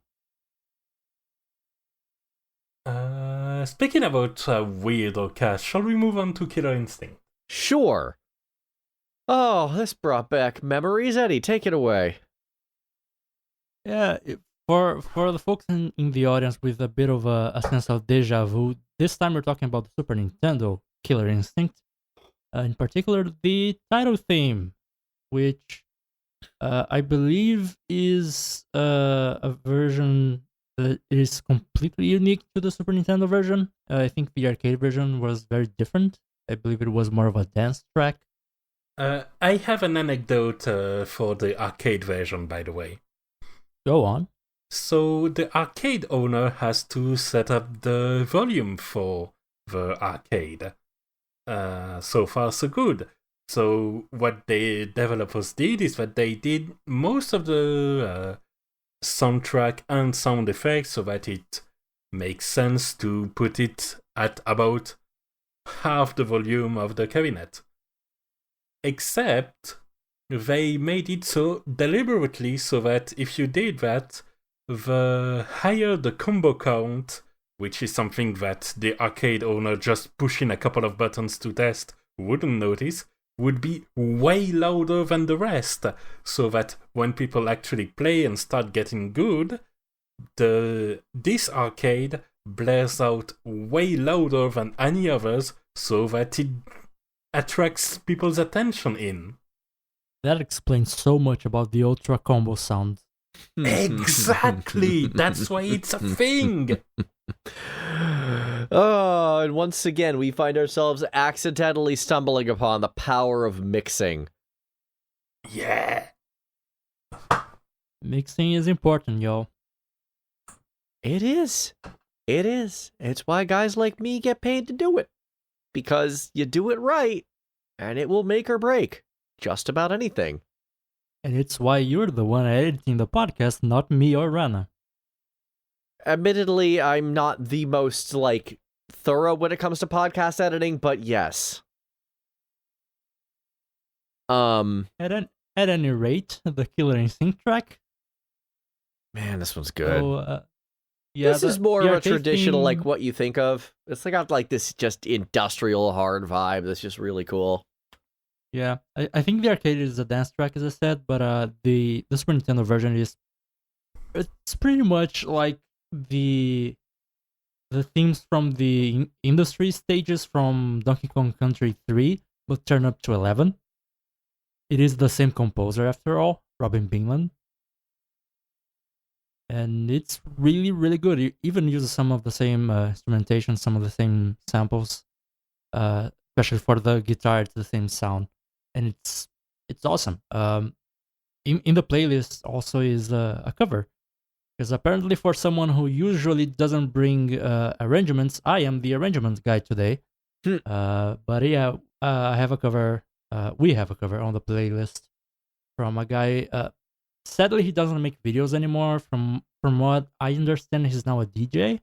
Speaking about weirdo cast, shall we move on to Killer Instinct? Sure. Oh, this brought back memories. Eddie, take it away. Yeah, for the folks in the audience with a bit of a sense of deja vu, this time we're talking about the Super Nintendo Killer Instinct. In particular, the title theme, which I believe is a version that is completely unique to the Super Nintendo version. I think the arcade version was very different. I believe it was more of a dance track. I have an anecdote for the arcade version, by the way. Go on. So the arcade owner has to set up the volume for the arcade. So far, so good. So what the developers did is that they did most of the soundtrack and sound effects so that it makes sense to put it at about half the volume of the cabinet. Except they made it so deliberately so that if you did that, the higher the combo count, which is something that the arcade owner just pushing a couple of buttons to test wouldn't notice, would be way louder than the rest, so that when people actually play and start getting good, this arcade blares out way louder than any others, so that it attracts people's attention in. That explains so much about the Ultra Combo sound. Exactly! That's why it's a thing! Oh, and once again, we find ourselves accidentally stumbling upon the power of mixing. Yeah! Mixing is important, yo. It is. It is. It's why guys like me get paid to do it. Because you do it right, and it will make or break just about anything. And it's why you're the one editing the podcast, not me or Rana. Admittedly, I'm not the most, like, thorough when it comes to podcast editing, but yes. At any rate, the Killer Instinct track. Man, this one's good. So, yeah, this is more of a traditional, theme, like, what you think of. It's got, like, this just industrial hard vibe that's just really cool. Yeah, I think the arcade is a dance track, as I said, but the Super Nintendo version it's pretty much like the themes from the industry stages from Donkey Kong Country 3, but turned up to 11. It is the same composer after all, Robin Beanland. And it's really, really good. It even uses some of the same instrumentation, some of the same samples, especially for the guitar, it's the same sound. And it's awesome. In the playlist also is a cover. Because apparently for someone who usually doesn't bring arrangements, I am the arrangement guy today. But yeah, I have a cover. We have a cover on the playlist from a guy. Sadly, he doesn't make videos anymore. From what I understand, he's now a DJ,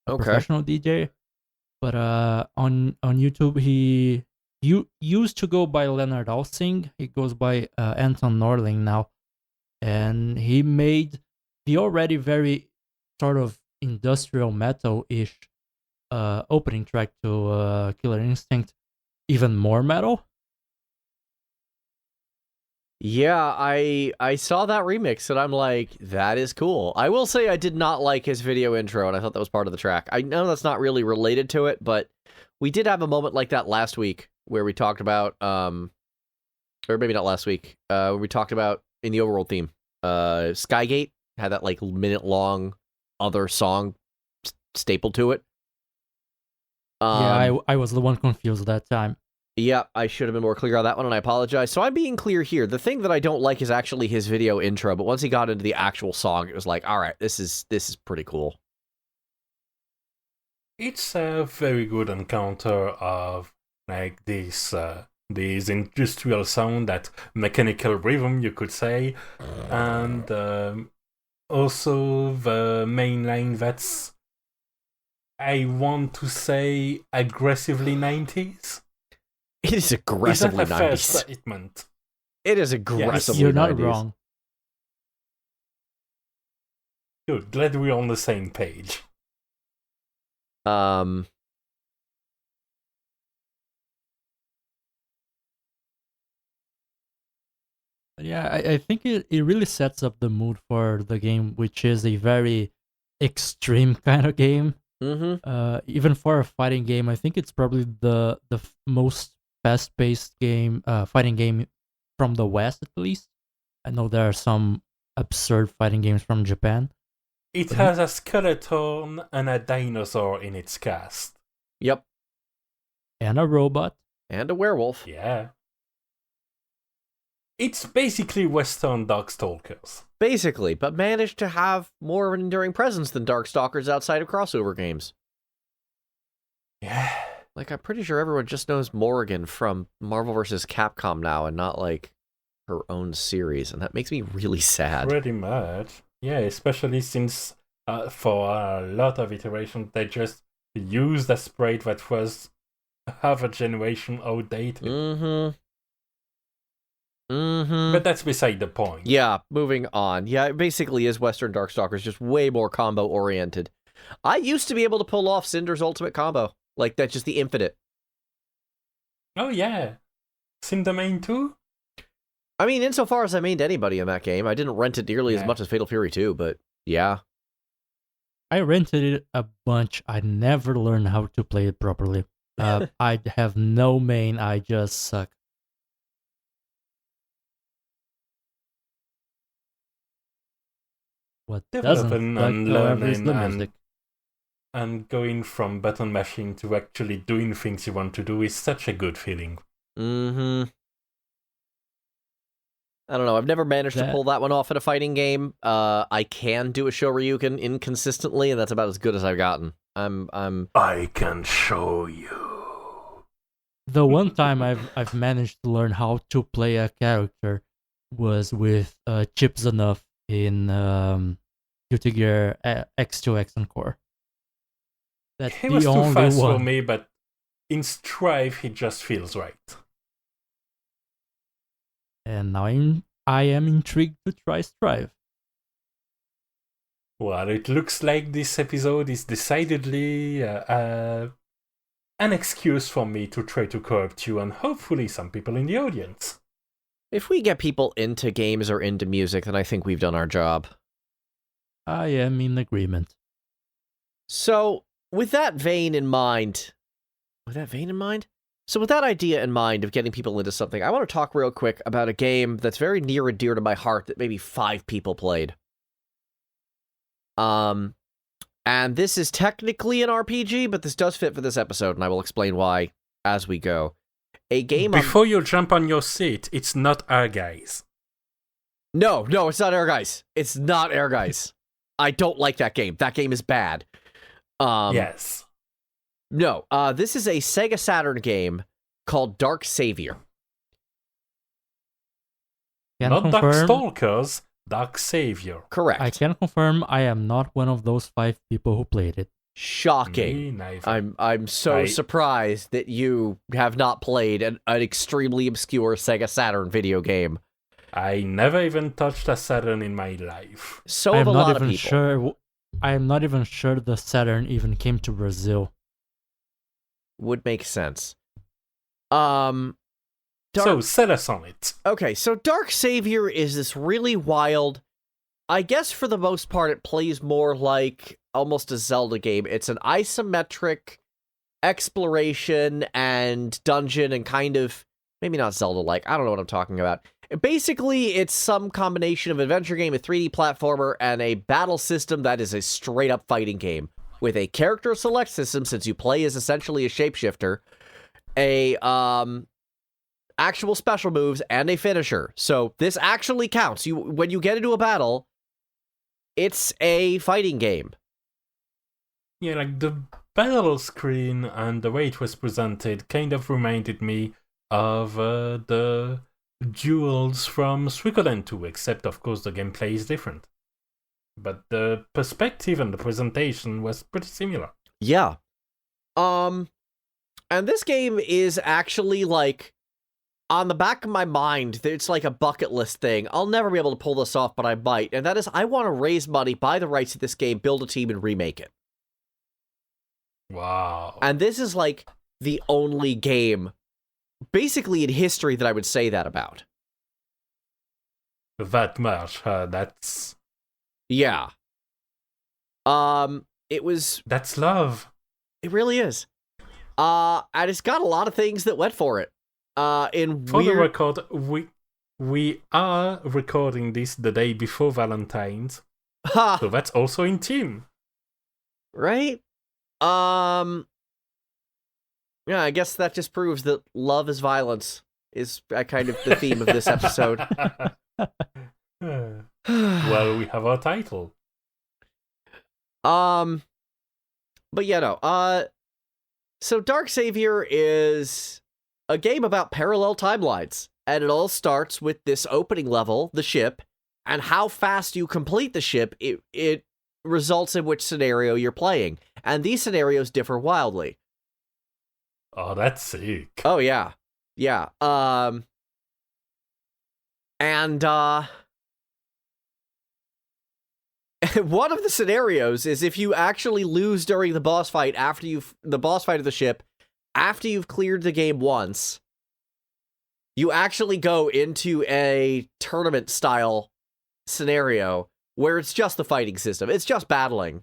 professional DJ. But on YouTube, he used to go by Leonard Alsing. He goes by Anton Norling now, and he made the already very sort of industrial metal-ish opening track to Killer Instinct even more metal. Yeah, I saw that remix and I'm like, that is cool. I will say I did not like his video intro and I thought that was part of the track. I know that's not really related to it, but we did have a moment like that last week where we talked about, or maybe not last week, where we talked about in the overworld theme, Skygate had that like minute-long other song stapled to it. Yeah, I was the one confused at that time. Yeah, I should have been more clear on that one, and I apologize. So I'm being clear here. The thing that I don't like is actually his video intro, but once he got into the actual song, it was like, all right, this is pretty cool. It's a very good encounter of like this industrial sound, that mechanical rhythm, you could say, and also the main line that's, I want to say, aggressively 90s. It is aggressively Is that a fair 90s. statement? It is aggressively 90s. You're not wrong. Good, glad we're on the same page. But yeah, I think it really sets up the mood for the game, which is a very extreme kind of game. Mm-hmm. Even for a fighting game, I think it's probably the most fast-paced game, fighting game from the West, at least. I know there are some absurd fighting games from Japan. It has a skeleton and a dinosaur in its cast. Yep. And a robot. And a werewolf. Yeah. It's basically Western Darkstalkers. Basically, but managed to have more of an enduring presence than Darkstalkers outside of crossover games. Yeah. Like, I'm pretty sure everyone just knows Morrigan from Marvel vs. Capcom now, and not, like, her own series, and that makes me really sad. Pretty much. Yeah, especially since for a lot of iterations, they just used a sprite that was half a generation outdated. Mm-hmm. Mm-hmm. But that's beside the point. Yeah, moving on. Yeah, it basically is Western Darkstalkers, just way more combo-oriented. I used to be able to pull off Cinder's ultimate combo. Like, that's just the infinite. Oh, yeah. Cinder main too? I mean, insofar as I mained anybody in that game, I didn't rent it nearly as much as Fatal Fury 2, but yeah. I rented it a bunch. I never learned how to play it properly. I have no main, I just suck. What doesn't Developing suck, and however, is learning the music. and going from button mashing to actually doing things you want to do is such a good feeling. Mm-hmm. I don't know. I've never managed to pull that one off in a fighting game. I can do a Shoryuken inconsistently, and that's about as good as I've gotten. I can show you. The one time I've managed to learn how to play a character was with chips enough in Guilty Gear X2 X Core. That's He the was too only fast one. for me, but in Strive, he just feels right. And now I am intrigued to try Strive. Well, it looks like this episode is decidedly an excuse for me to try to co-opt you and hopefully some people in the audience. If we get people into games or into music, then I think we've done our job. I am in agreement. So, with that idea in mind of getting people into something, I want to talk real quick about a game that's very near and dear to my heart that maybe 5 people played. And this is technically an RPG, but this does fit for this episode, and I will explain why as we go. A game Before you jump on your seat, it's not Our Guys. No, it's not Air Guys. It's not Air Guys. I don't like that game. That game is bad. Yes. No, this is a Sega Saturn game called Dark Savior. Not Darkstalkers, Dark Savior. Correct. I can confirm I am not one of those 5 people who played it. Shocking. Me neither. I'm so surprised that you have not played an extremely obscure Sega Saturn video game. I never even touched a Saturn in my life. So have a lot of people. I am not even sure the Saturn even came to Brazil. Would make sense. So sell us on it. Okay, so Dark Savior is this really wild... I guess for the most part it plays more like almost a Zelda game. It's an isometric exploration and dungeon and kind of... Maybe not Zelda-like. I don't know what I'm talking about. Basically, it's some combination of adventure game, a 3D platformer, and a battle system that is a straight-up fighting game. With a character select system, since you play as essentially a shapeshifter, a actual special moves, and a finisher. So this actually counts. When you get into a battle, it's a fighting game. Yeah, like the battle screen and the way it was presented kind of reminded me of the duels from Suikoden 2, except of course the gameplay is different. But the perspective and the presentation was pretty similar. Yeah. And this game is actually like on the back of my mind, it's like a bucket list thing. I'll never be able to pull this off, but I might. And that is, I want to raise money, buy the rights to this game, build a team, and remake it. Wow. And this is like the only game, basically in history, that I would say that about. That much, that's... Yeah. It was... That's love. It really is. And it's got a lot of things that went for it. For the record, we are recording this the day before Valentine's. So that's also in team. Right? Yeah, I guess that just proves that love is violence is kind of the theme of this episode. Well, we have our title. But yeah, no. So Dark Savior is a game about parallel timelines, and it all starts with this opening level, the ship, and how fast you complete the ship, it results in which scenario you're playing. And these scenarios differ wildly. Oh, that's sick. Oh, yeah. Yeah. And one of the scenarios is if you actually lose during the boss fight of the ship, after you've cleared the game once, you actually go into a tournament-style scenario where it's just the fighting system. It's just battling.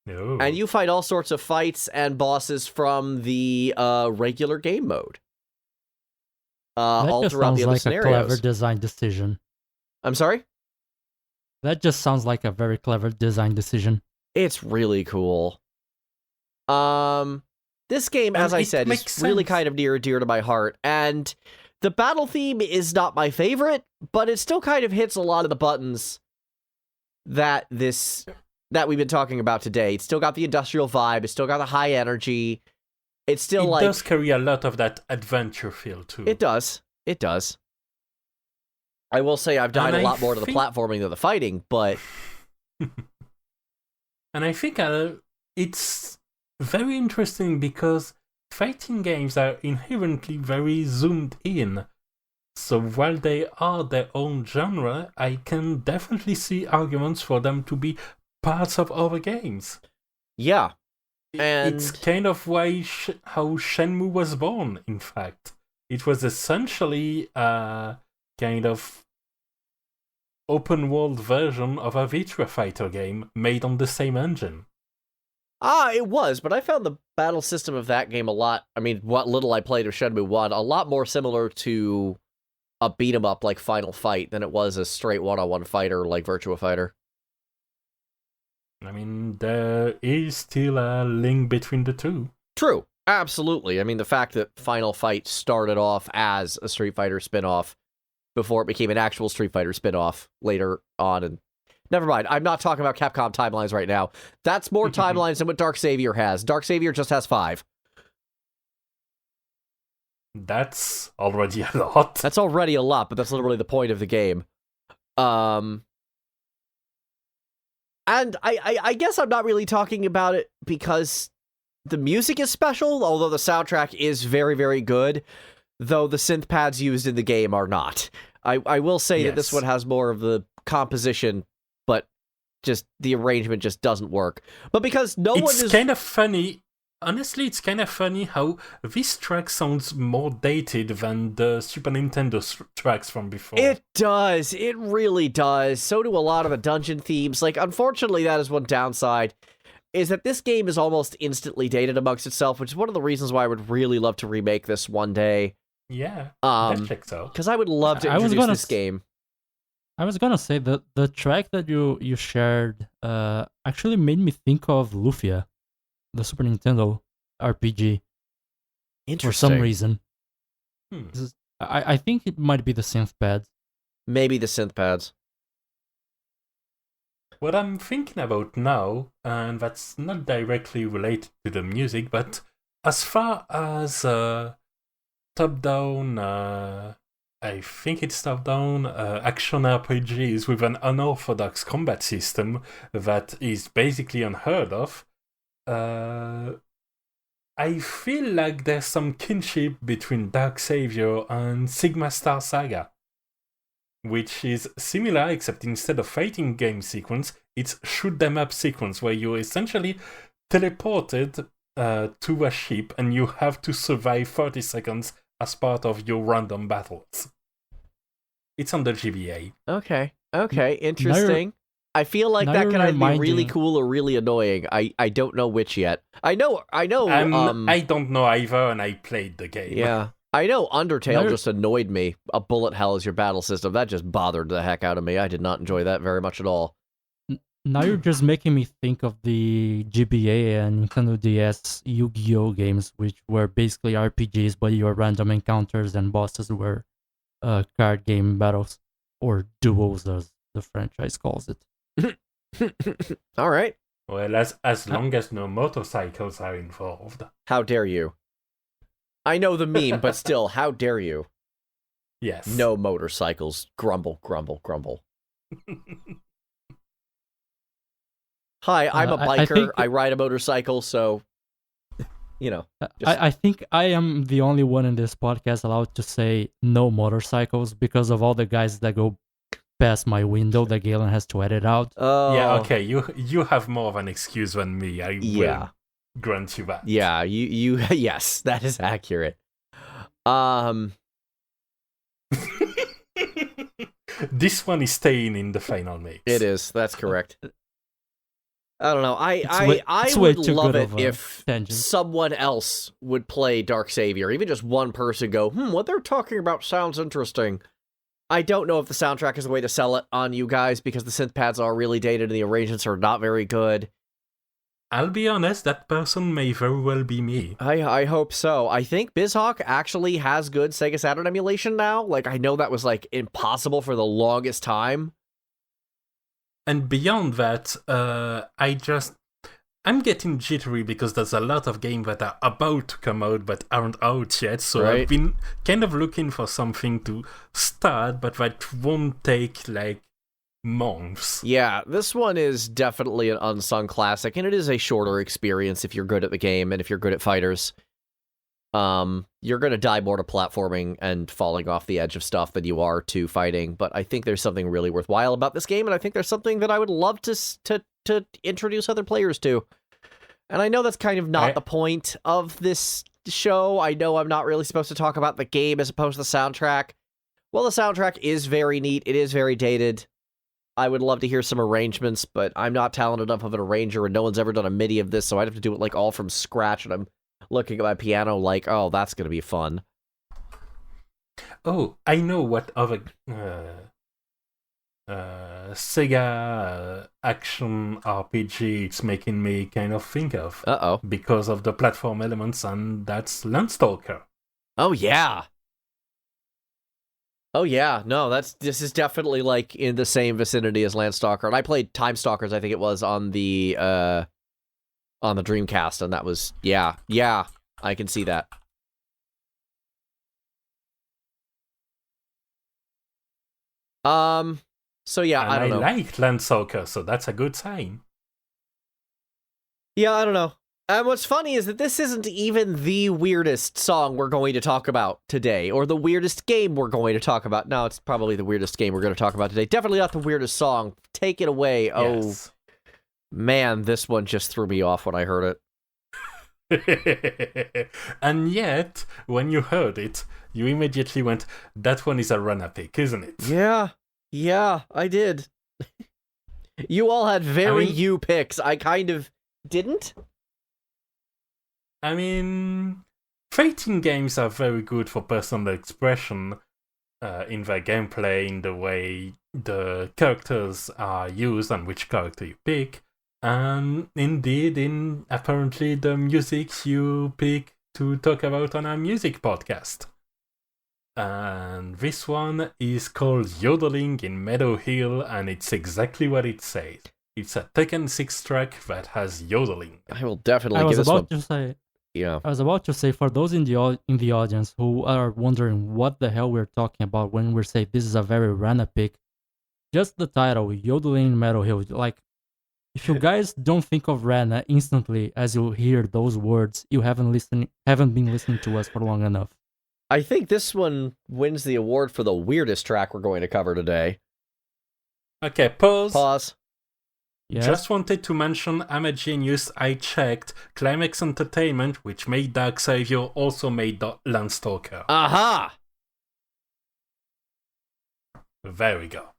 No. And you fight all sorts of fights and bosses from the regular game mode. All throughout the other scenarios. That just sounds like a clever design decision. I'm sorry? That just sounds like a very clever design decision. It's really cool. This game, as I said, is really kind of near and dear to my heart, and the battle theme is not my favorite, but it still kind of hits a lot of the buttons that we've been talking about today. It's still got the industrial vibe, it's still got the high energy, it's still It does carry a lot of that adventure feel, too. It does. I will say I've died a lot more to the think- platforming than the fighting, but And I think it's very interesting because fighting games are inherently very zoomed in. So while they are their own genre, I can definitely see arguments for them to be parts of other games. yeah. And It's kind of why how Shenmue was born, in fact. It was essentially a kind of open-world version of a Virtua Fighter game made on the same engine. it was, but I found the battle system of that game a lot, I mean, what little I played of Shenmue 1, a lot more similar to a beat-em-up like Final Fight than it was a straight one-on-one fighter like Virtua Fighter. I mean, there is still a link between the two. True, absolutely. I mean, the fact that Final Fight started off as a Street Fighter spin-off before it became an actual Street Fighter spin-off later on, and never mind, I'm not talking about Capcom timelines right now. That's more timelines than what Dark Savior has. Dark Savior just has 5. That's already a lot. That's already a lot, but that's literally the point of the game. And I guess I'm not really talking about it because the music is special, although the soundtrack is very, very good, though the synth pads used in the game are not. I will say that this Yes. one has more of the composition, but just the arrangement just doesn't work. But because no one It's is... kind of funny. Honestly, it's kind of funny how this track sounds more dated than the Super Nintendo tracks from before. It does. It really does. So do a lot of the dungeon themes. Like, unfortunately, that is one downside, is that this game is almost instantly dated amongst itself, which is one of the reasons why I would really love to remake this one day. Yeah, that checks out. Because I would love to I was introduce gonna this game. I was gonna say that the track that you shared actually made me think of Lufia, the Super Nintendo RPG, for some reason. Hmm. I think it might be the synth pads. Maybe the synth pads. What I'm thinking about now, and that's not directly related to the music, but as far as top-down, I think it's top-down action RPGs with an unorthodox combat system that is basically unheard of, I feel like there's some kinship between Dark Savior and Sigma Star Saga, which is similar, except instead of fighting game sequence, it's shoot them up sequence where you're essentially teleported to a ship and you have to survive 30 seconds as part of your random battles. It's on the GBA. Okay, interesting. I feel like that can either be really cool or really annoying. I don't know which yet. I know. I don't know either, and I played the game. Yeah. I know Undertale just annoyed me. A bullet hell is your battle system. That just bothered the heck out of me. I did not enjoy that very much at all. Now you're just making me think of the GBA and Nintendo DS Yu-Gi-Oh games, which were basically RPGs, but your random encounters and bosses were card game battles, or duels as the franchise calls it. All right. Well, as long as no motorcycles are involved. How dare you? I know the meme, but still, how dare you? Yes. No motorcycles. Grumble, grumble, grumble. Hi, I'm a biker. I ride a motorcycle, so, you know. I think I am the only one in this podcast allowed to say no motorcycles because of all the guys that go past my window that Galen has to edit out. Oh. Yeah, okay, you have more of an excuse than me. I will grant you that. Yeah, you yes, that is accurate. This one is staying in the final mix. It is. That's correct. I don't know. I way would too love good it of a if tangent. someone else would play Dark Savior. Even just one person go, what they're talking about sounds interesting. I don't know if the soundtrack is the way to sell it on you guys because the synth pads are really dated and the arrangements are not very good. I'll be honest, that person may very well be me. I hope so. I think BizHawk actually has good Sega Saturn emulation now. Like, I know that was, like, impossible for the longest time. And beyond that, I'm getting jittery because there's a lot of games that are about to come out but aren't out yet, so Right. I've been kind of looking for something to start, but that won't take, like, months. Yeah, this one is definitely an unsung classic, and it is a shorter experience if you're good at the game and if you're good at fighters. You're going to die more to platforming and falling off the edge of stuff than you are to fighting, but I think there's something really worthwhile about this game, and I think there's something that I would love to introduce other players to. And I know that's kind of not the point of this show. I know I'm not really supposed to talk about the game as opposed to the soundtrack. Well, the soundtrack is very neat. It is very dated. I would love to hear some arrangements, but I'm not talented enough of an arranger, and no one's ever done a MIDI of this, so I'd have to do it like all from scratch, and I'm looking at my piano like, oh, that's going to be fun. Oh, I know what other Sega action RPG it's making me kind of think of. Uh-oh. Because of the platform elements, and that's Landstalker. Oh, yeah. Oh, yeah. No, this is definitely, like, in the same vicinity as Landstalker. And I played Time Stalkers, I think it was, on the Dreamcast, and that was, yeah, I can see that. So yeah, And I don't know. I like Landstalker, so that's a good sign. Yeah, I don't know. And what's funny is that this isn't even the weirdest song we're going to talk about today, or the weirdest game we're going to talk about. No, it's probably the weirdest game we're going to talk about today. Definitely not the weirdest song. Take it away. Yes. Oh, man, this one just threw me off when I heard it. And yet, when you heard it, you immediately went, that one is a runner pick, isn't it? Yeah, I did. You all had very you picks. I kind of didn't. I mean, fighting games are very good for personal expression in their gameplay, in the way the characters are used and which character you pick, and indeed in apparently the music you pick to talk about on our music podcast. And this one is called Yodeling in Meadow Hill, and it's exactly what it says. It's a Tekken 6 track that has yodeling. I will definitely give this one. I was about to say, for those in the audience who are wondering what the hell we're talking about when we say this is a very Rana pick, just the title, Yodeling in Meadow Hill. Like, if you guys don't think of Rana instantly as you hear those words, you haven't been listening to us for long enough. I think this one wins the award for the weirdest track we're going to cover today. Okay, pause. Yeah. Just wanted to mention, I'm a genius. I checked. Climax Entertainment, which made Darksavior, also made Landstalker. Aha! There we go.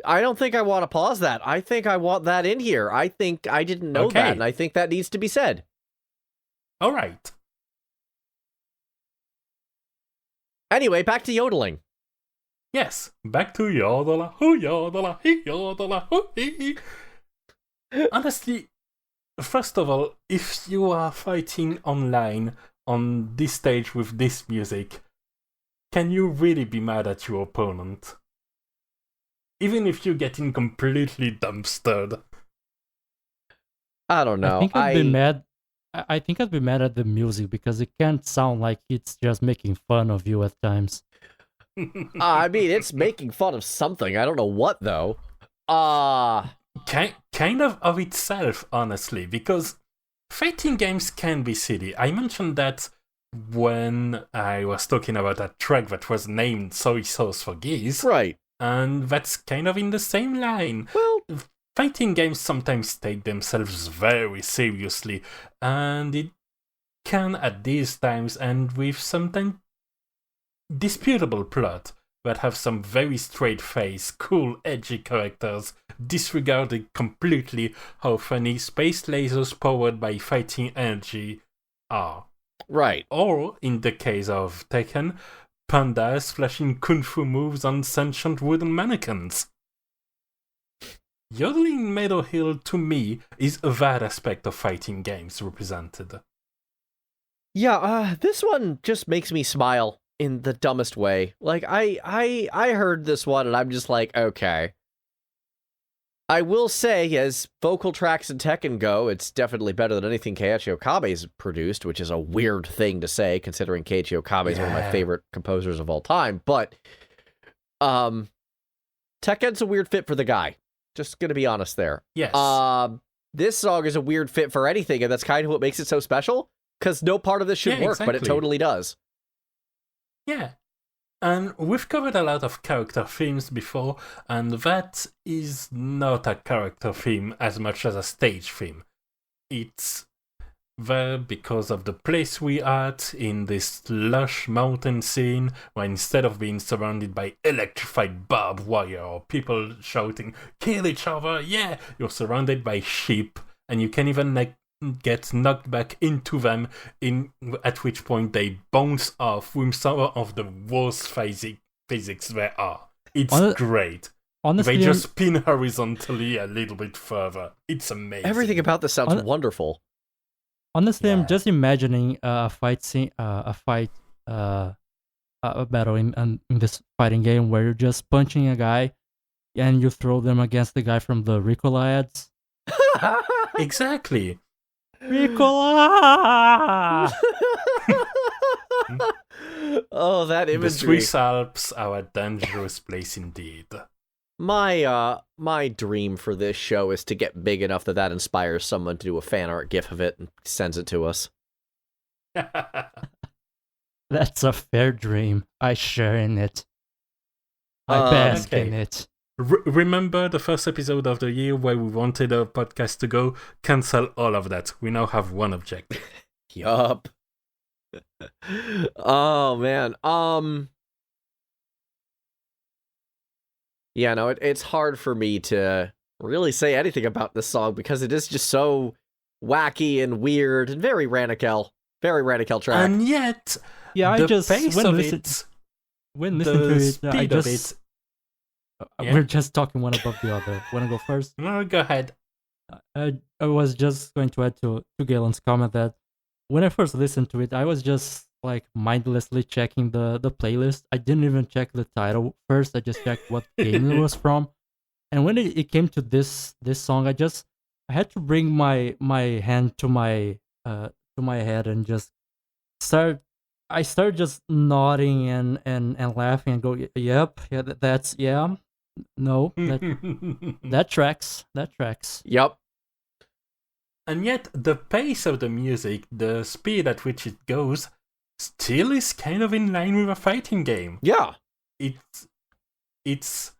I don't think I want to pause that. I think I want that in here. I think I didn't know that, and I think that needs to be said. All right. Anyway, back to yodeling. Yes, back to yodela, hoo yodela, he yodela, hoo he. Honestly, first of all, if you are fighting online on this stage with this music, can you really be mad at your opponent? Even if you're getting completely dumpstered. I don't know. I think I'd be mad. I think I'd be mad at the music because it can't sound like it's just making fun of you at times. I mean, it's making fun of something. I don't know what, though. Kind of itself, honestly, because fighting games can be silly. I mentioned that when I was talking about that track that was named Soy Sauce for Geese. Right. And that's kind of in the same line. Well, fighting games sometimes take themselves very seriously, and it can at these times end with sometimes disputable plot that have some very straight-faced, cool, edgy characters disregarding completely how funny space lasers powered by fighting energy are. Right. Or, in the case of Tekken, pandas flashing kung fu moves on sentient wooden mannequins. Yodeling Meadow Hill, to me, is that aspect of fighting games represented. Yeah, this one just makes me smile in the dumbest way. Like, I heard this one and I'm just like, okay. I will say, as vocal tracks in Tekken go, it's definitely better than anything Keiichi Okabe's produced, which is a weird thing to say, considering Keiichi Okabe is one of my favorite composers of all time. But Tekken's a weird fit for the guy. Just gonna be honest there. Yes. This song is a weird fit for anything, and that's kind of what makes it so special, because no part of this should work, but it totally does. Yeah. And we've covered a lot of character themes before, and that is not a character theme as much as a stage theme. It's there because of the place we are at in this lush mountain scene, where instead of being surrounded by electrified barbed wire or people shouting, kill each other, yeah, you're surrounded by sheep, and you can even get knocked back into them, at which point they bounce off with some of the worst physics there are. It's great. Honestly, they just spin horizontally a little bit further. It's amazing. Everything about this sounds wonderful. Honestly, I'm just imagining a fight scene, a battle in this fighting game where you're just punching a guy and you throw them against the guy from the Ricola ads. Exactly. Ricola! Oh, that imagery. The Swiss Alps are a dangerous place indeed. My dream for this show is to get big enough that inspires someone to do a fan art gif of it and sends it to us. That's a fair dream. I share in it. I bask in it. Remember the first episode of the year where we wanted our podcast to go? Cancel all of that. We now have one objective. Yup. Oh, man. Yeah, no, it's hard for me to really say anything about this song because it is just so wacky and weird and very Ranakel. Very Ranakel track. And yet, yeah, I just when listening to it, I just we're just talking one above the other. Wanna go first? No, go ahead. I was just going to add to Galen's comment that when I first listened to it, I was just like mindlessly checking the playlist. I didn't even check the title first. I just checked what game it was from. And when it came to this song, I had to bring my hand to my head and just I started just nodding and laughing and go, yep, yeah, that's no, that tracks. Yep. And yet, the pace of the music, the speed at which it goes, still is kind of in line with a fighting game. Yeah. It's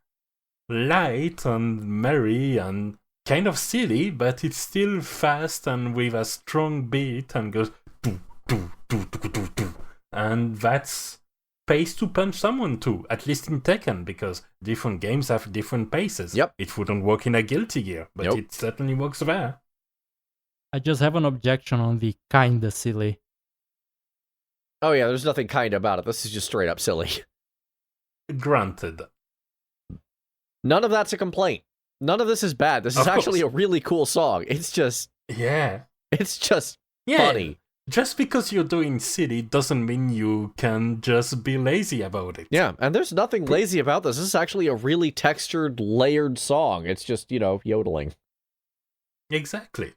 light and merry and kind of silly, but it's still fast and with a strong beat and goes do do do do do do. And that's pace to punch someone to, at least in Tekken, because different games have different paces. Yep. It wouldn't work in a Guilty Gear, but it certainly works there. I just have an objection on the kinda silly. Oh yeah, there's nothing kind about it. This is just straight up silly. Granted. None of that's a complaint. None of this is bad. This is actually a really cool song. It's just... Yeah. It's just funny. Just because you're doing silly doesn't mean you can just be lazy about it. Yeah, and there's nothing lazy about this. This is actually a really textured, layered song. It's just, yodeling. Exactly.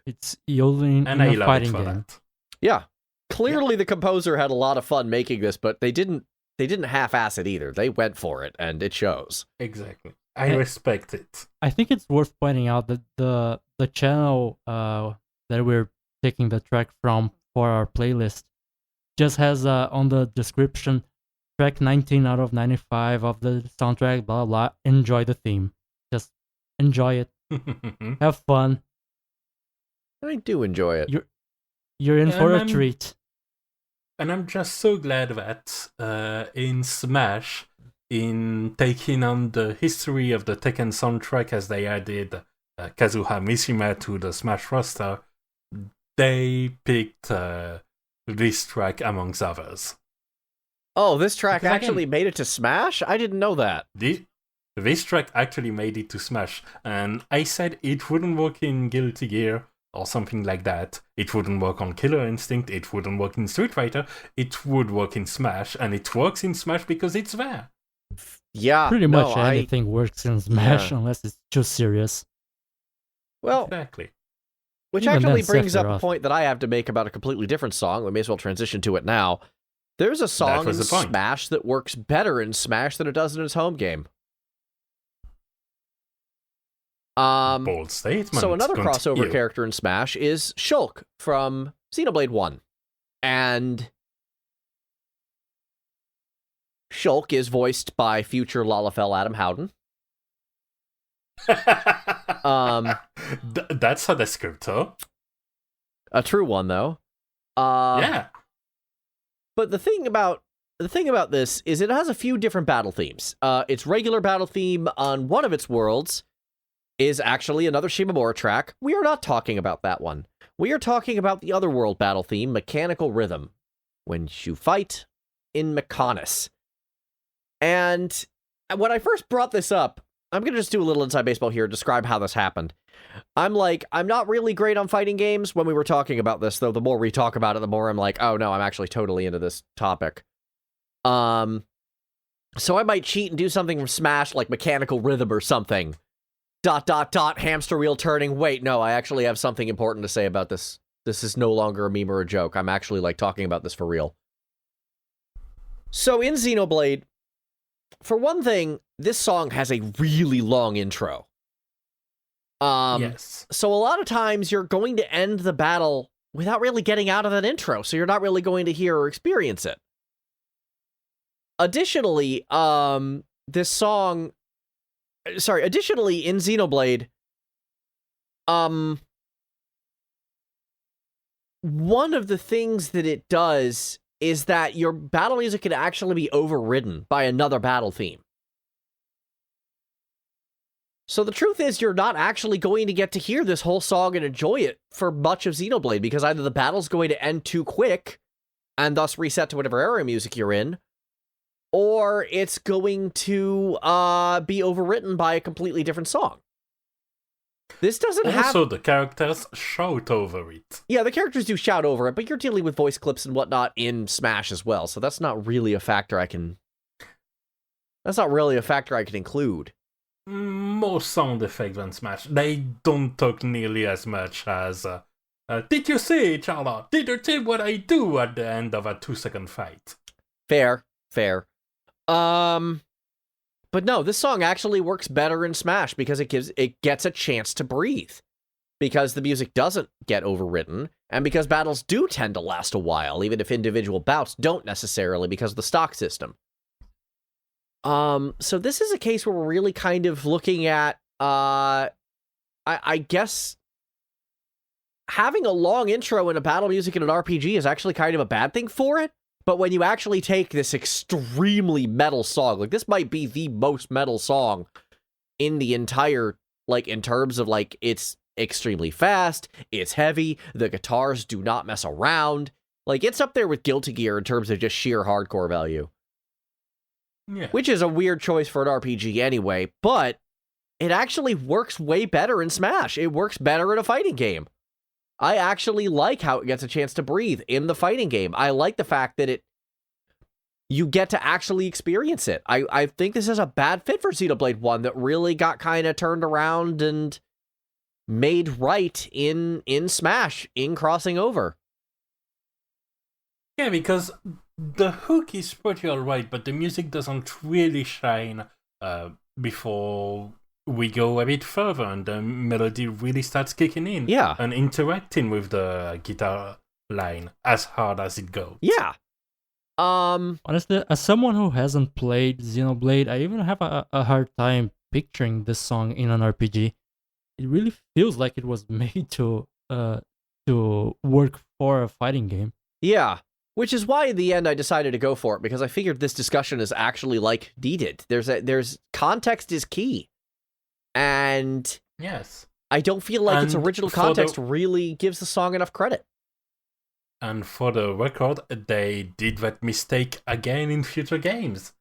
It's yodeling in a fighting game. That. Yeah. Clearly the composer had a lot of fun making this, but they didn't half-ass it either. They went for it, and it shows. Exactly. I respect it. I think it's worth pointing out that the channel that we're taking the track from for our playlist just has on the description track 19 out of 95 of the soundtrack, blah blah. Enjoy the theme. Just enjoy it. Have fun. I do enjoy it. You're in for a treat. And I'm just so glad that in Smash, in taking on the history of the Tekken soundtrack as they added Kazuha Mishima to the Smash roster, they picked this track amongst others. Oh, this track actually made it to Smash? I didn't know that. This track actually made it to Smash, and I said it wouldn't work in Guilty Gear or something like that. It wouldn't work on Killer Instinct, it wouldn't work in Street Fighter, it would work in Smash, and it works in Smash because it's there. Yeah, Pretty no, much anything works in Smash unless it's too serious. Well, Exactly. which Even actually then, brings up Sephiroth. a point that I have to make about a completely different song. We may as well transition to it now. There's a song in was the point. Smash that works better in Smash than it does in its home game. Bold statement. So another crossover Continue. character in Smash is Shulk from Xenoblade 1. And Shulk is voiced by future Lalafell Adam Howden. That's a descriptor. A true one, though. Yeah. But the thing about this is it has a few different battle themes. Its regular battle theme on one of its worlds is actually another Shimomura track. We are not talking about that one. We are talking about the other world battle theme, Mechanical Rhythm, when you fight in Mechonis. And when I first brought this up, I'm going to just do a little inside baseball here and describe how this happened. I'm not really great on fighting games. When we were talking about this, though, the more we talk about it, the more I'm like, oh no, I'm actually totally into this topic. So I might cheat and do something from Smash, like Mechanical Rhythm or something. ... hamster wheel turning. Wait, no, I actually have something important to say about this. This is no longer a meme or a joke. I'm actually, talking about this for real. So in Xenoblade, for one thing, this song has a really long intro. Yes. So a lot of times you're going to end the battle without really getting out of that intro, so you're not really going to hear or experience it. Additionally, in Xenoblade, one of the things that it does is that your battle music can actually be overridden by another battle theme. So the truth is, you're not actually going to get to hear this whole song and enjoy it for much of Xenoblade, because either the battle's going to end too quick, and thus reset to whatever area music you're in, or it's going to be overwritten by a completely different song. This doesn't have... Also, the characters shout over it. Yeah, the characters do shout over it, but you're dealing with voice clips and whatnot in Smash as well, so that's not really a factor I can... That's not really a factor I can include. More sound effects than Smash. They don't talk nearly as much as... did you see, Charlotte? Did you see what I do at the end of a 2-second fight? Fair. But no, this song actually works better in Smash because it gets a chance to breathe. Because the music doesn't get overwritten, and because battles do tend to last a while, even if individual bouts don't necessarily because of the stock system. So this is a case where we're really kind of looking at, I guess, having a long intro in a battle music in an RPG is actually kind of a bad thing for it. But when you actually take this extremely metal song, this might be the most metal song in the entire, in terms of, it's extremely fast, it's heavy, the guitars do not mess around. It's up there with Guilty Gear in terms of just sheer hardcore value. Yeah. Which is a weird choice for an RPG anyway, but it actually works way better in Smash. It works better in a fighting game. I actually like how it gets a chance to breathe in the fighting game. I like the fact that you get to actually experience it. I think this is a bad fit for Xenoblade 1 that really got kind of turned around and made right in Smash, in crossing over. Yeah, because the hook is pretty alright, but the music doesn't really shine before we go a bit further and the melody really starts kicking in. Yeah. And interacting with the guitar line as hard as it goes. Yeah. Honestly, as someone who hasn't played Xenoblade, I even have a hard time picturing this song in an RPG. It really feels like it was made to work for a fighting game. Yeah. Which is why in the end I decided to go for it, because I figured this discussion is actually needed. There's context is key. And yes, I don't feel like its original context really gives the song enough credit. And for the record, they did that mistake again in future games.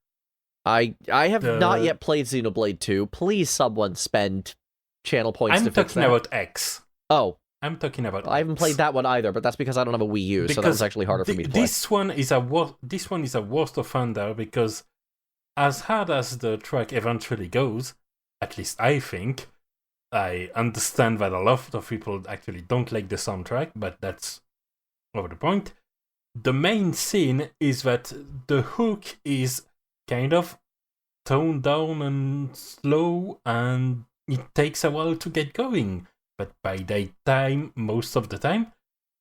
I have not yet played Xenoblade 2. Please, someone spend channel points to fix that. I'm talking about X. Oh. I'm talking about I haven't played that one either, but that's because I don't have a Wii U, so that was actually harder for me to play. This one is a worst offender because as hard as the track eventually goes, at least I think, I understand that a lot of people actually don't like the soundtrack, but that's over the point. The main scene is that the hook is kind of toned down and slow, and it takes a while to get going. But by that time, most of the time,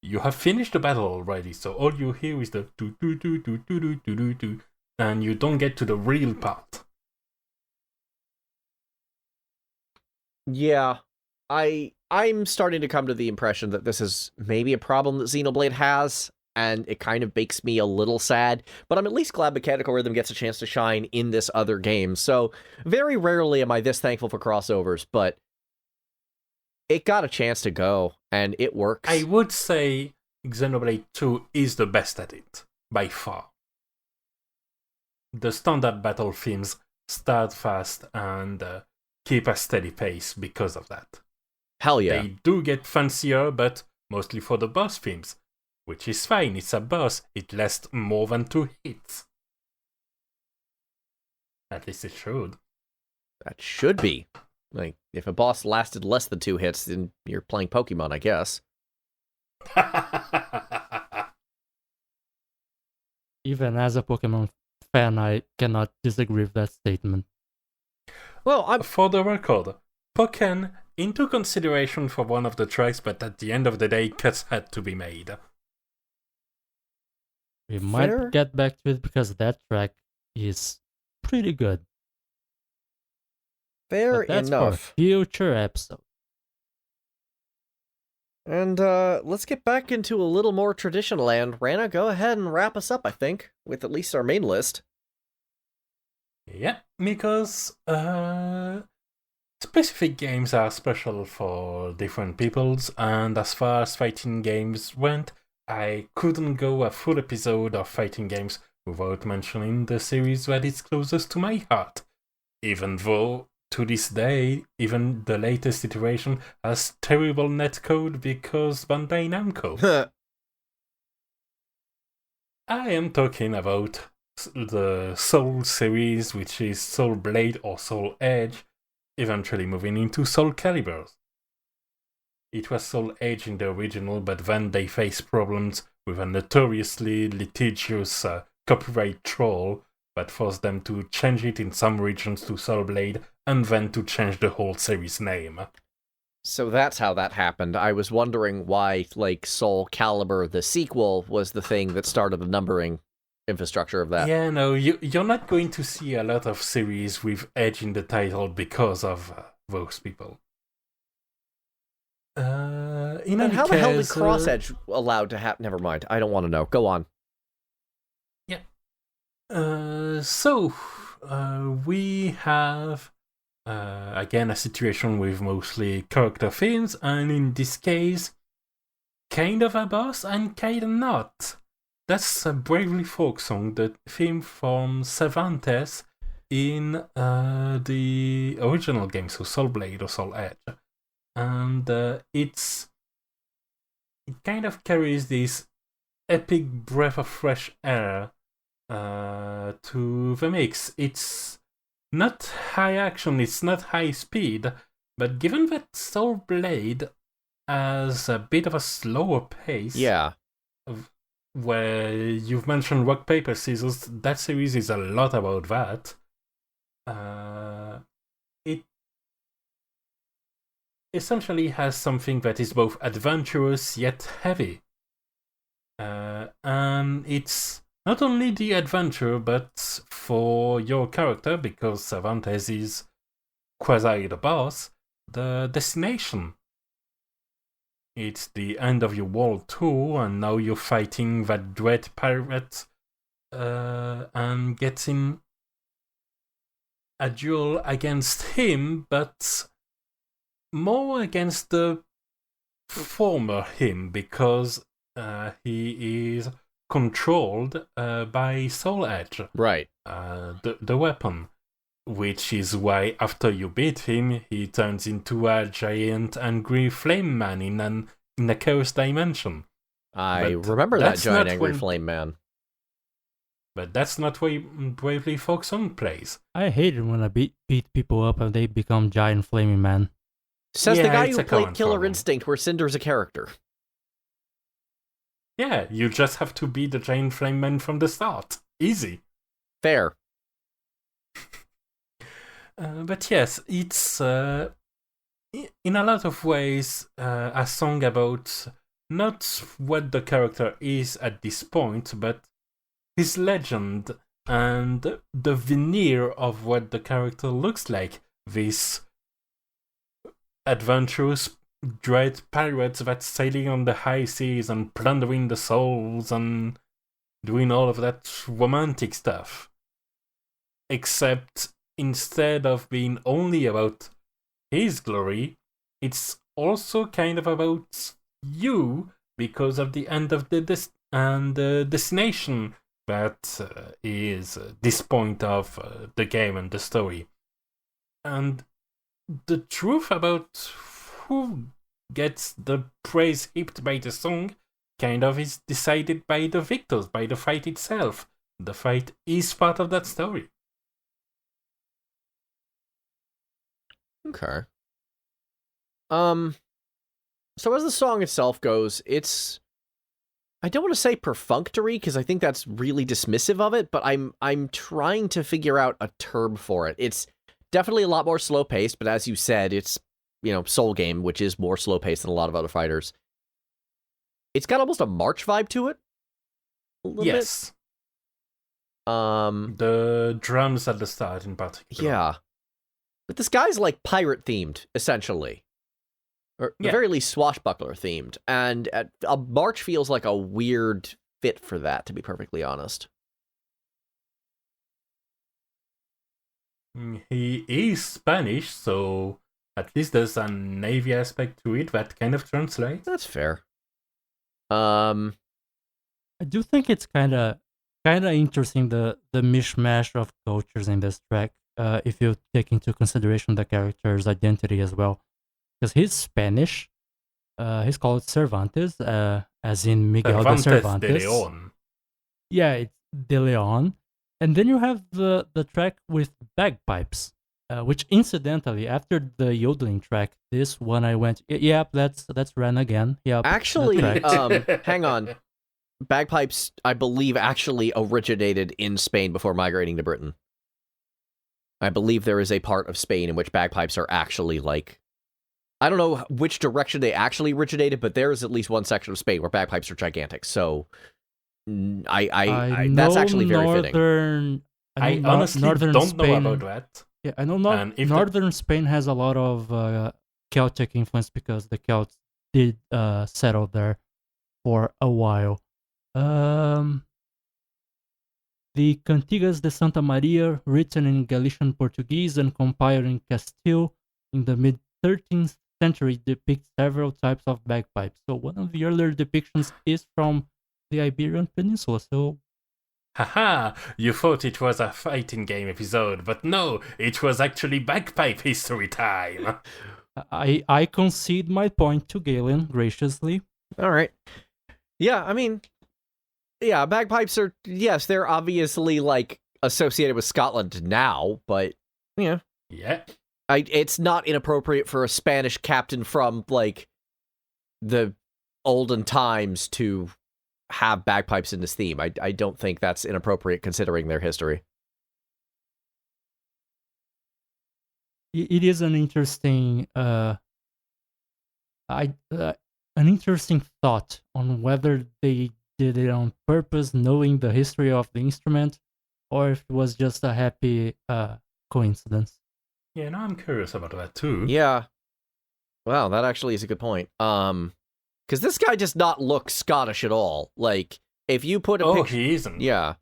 you have finished the battle already, so all you hear is the do do do do do do do do do, and you don't get to the real part. Yeah, I'm starting to come to the impression that this is maybe a problem that Xenoblade has, and it kind of makes me a little sad, but I'm at least glad Mechanical Rhythm gets a chance to shine in this other game. So very rarely am I this thankful for crossovers, but it got a chance to go, and it works. I would say Xenoblade 2 is the best at it, by far. The standard battle themes start fast and keep a steady pace because of that. Hell yeah. They do get fancier, but mostly for the boss themes, which is fine. It's a boss. It lasts more than 2 hits. At least it should. That should be. Like, if a boss lasted less than 2 hits, then you're playing Pokemon, I guess. Even as a Pokemon fan, I cannot disagree with that statement. Well, For the record, Pokken into consideration for one of the tracks, but at the end of the day, cuts had to be made. We might get back to it because that track is pretty good. Fair But that's enough. for a future episode. And let's get back into a little more tradition land. Rana, go ahead and wrap us up, I think, with at least our main list. Yeah, because specific games are special for different peoples, and as far as fighting games went, I couldn't go a full episode of fighting games without mentioning the series that is closest to my heart, even though to this day, even the latest iteration has terrible netcode because Bandai Namco. I am talking about the Soul series, which is Soul Blade or Soul Edge, eventually moving into Soul Calibers. It was Soul Edge in the original, but then they faced problems with a notoriously litigious copyright troll that forced them to change it in some regions to Soul Blade, and then to change the whole series name. So that's how that happened. I was wondering why, like, Soul Calibur, the sequel, was the thing that started the numbering infrastructure of that. Yeah, no, you're not going to see a lot of series with Edge in the title because of those people. And how the hell did Cross Edge allowed to happen? Never mind. I don't want to know. Go on. Yeah. So we have again a situation with mostly character themes, and in this case, kind of a boss and kind of not. That's a Bravely Folk song, the theme from Cervantes in the original game, so Soul Blade or Soul Edge. And it kind of carries this epic breath of fresh air to the mix. It's not high action, it's not high speed, but given that Soul Blade has a bit of a slower pace, Yeah. where you've mentioned Rock, Paper, Scissors, that series is a lot about that. It essentially has something that is both adventurous yet heavy. And it's not only the adventure, but for your character, because Cervantes is quasi the boss, the destination. It's the end of your world tour, and now you're fighting that dread pirate and getting a duel against him, but more against the former him, because he is controlled by Soul Edge. Right. The weapon. Which is why after you beat him, he turns into a giant angry flame man in a chaos dimension. I But remember that that's giant not angry when- flame man. But that's not way Bravely Folksong plays. I hate it when I beat people up and they become giant flaming men. Says the Yeah, guy it's who a played common Killer problem. Instinct, where Cinder's a character. Yeah, you just have to be the giant flame man from the start. Easy. Fair. But yes, it's in a lot of ways a song about not what the character is at this point, but his legend and the veneer of what the character looks like. This adventurous, dread pirates that's sailing on the high seas and plundering the souls and doing all of that romantic stuff. Except instead of being only about his glory, it's also kind of about you because of the end of the destination that is this point of the game and the story. And the truth about who gets the praise heaped by the song kind of is decided by the victors, by the fight itself. The fight is part of that story. Okay. So as the song itself goes, it's, I don't want to say perfunctory because I think that's really dismissive of it, but I'm trying to figure out a term for it. It's definitely a lot more slow paced, but as you said, it's, you know, Soul Game, which is more slow paced than a lot of other fighters. It's got almost a march vibe to it. A little Yes. bit. The drums at the start in particular. Yeah. But this guy's like pirate themed, essentially. Or at the very least swashbuckler themed. And a march feels like a weird fit for that, to be perfectly honest. He is Spanish, so at least there's a Navy aspect to it that kind of translates. That's fair. I do think it's kind of interesting the mishmash of cultures in this track. If you take into consideration the character's identity as well, because he's Spanish. He's called Cervantes, as in Miguel de Cervantes. De Leon. Yeah, it's De Leon. And then you have the track with bagpipes, which incidentally, after the yodeling track, this one I went, yep, that's Ren again. Yep. Actually, hang on. Bagpipes, I believe, actually originated in Spain before migrating to Britain. I believe there is a part of Spain in which bagpipes are actually like, I don't know which direction they actually originated, but there is at least one section of Spain where bagpipes are gigantic. So I that's actually very fitting. I honestly don't Spain, know about that. Yeah, I know northern Spain has a lot of Celtic influence because the Celts did settle there for a while. The Cantigas de Santa Maria, written in Galician Portuguese and compiled in Castile in the mid-13th century, depict several types of bagpipes. So one of the earlier depictions is from the Iberian Peninsula. So, haha! You thought it was a fighting game episode, but no, it was actually bagpipe history time. I concede my point to Galen graciously. All right. Yeah, I mean, yeah, bagpipes are, yes, they're obviously like associated with Scotland now, but yeah. Yeah. It's not inappropriate for a Spanish captain from like the olden times to have bagpipes in this theme. I don't think that's inappropriate considering their history. It is an interesting an interesting thought on whether they did it on purpose, knowing the history of the instrument, or if it was just a happy coincidence. Yeah, no, I'm curious about that too. Yeah. Wow, that actually is a good point. Because this guy does not look Scottish at all. Like, if you put a picture... he isn't. Yeah.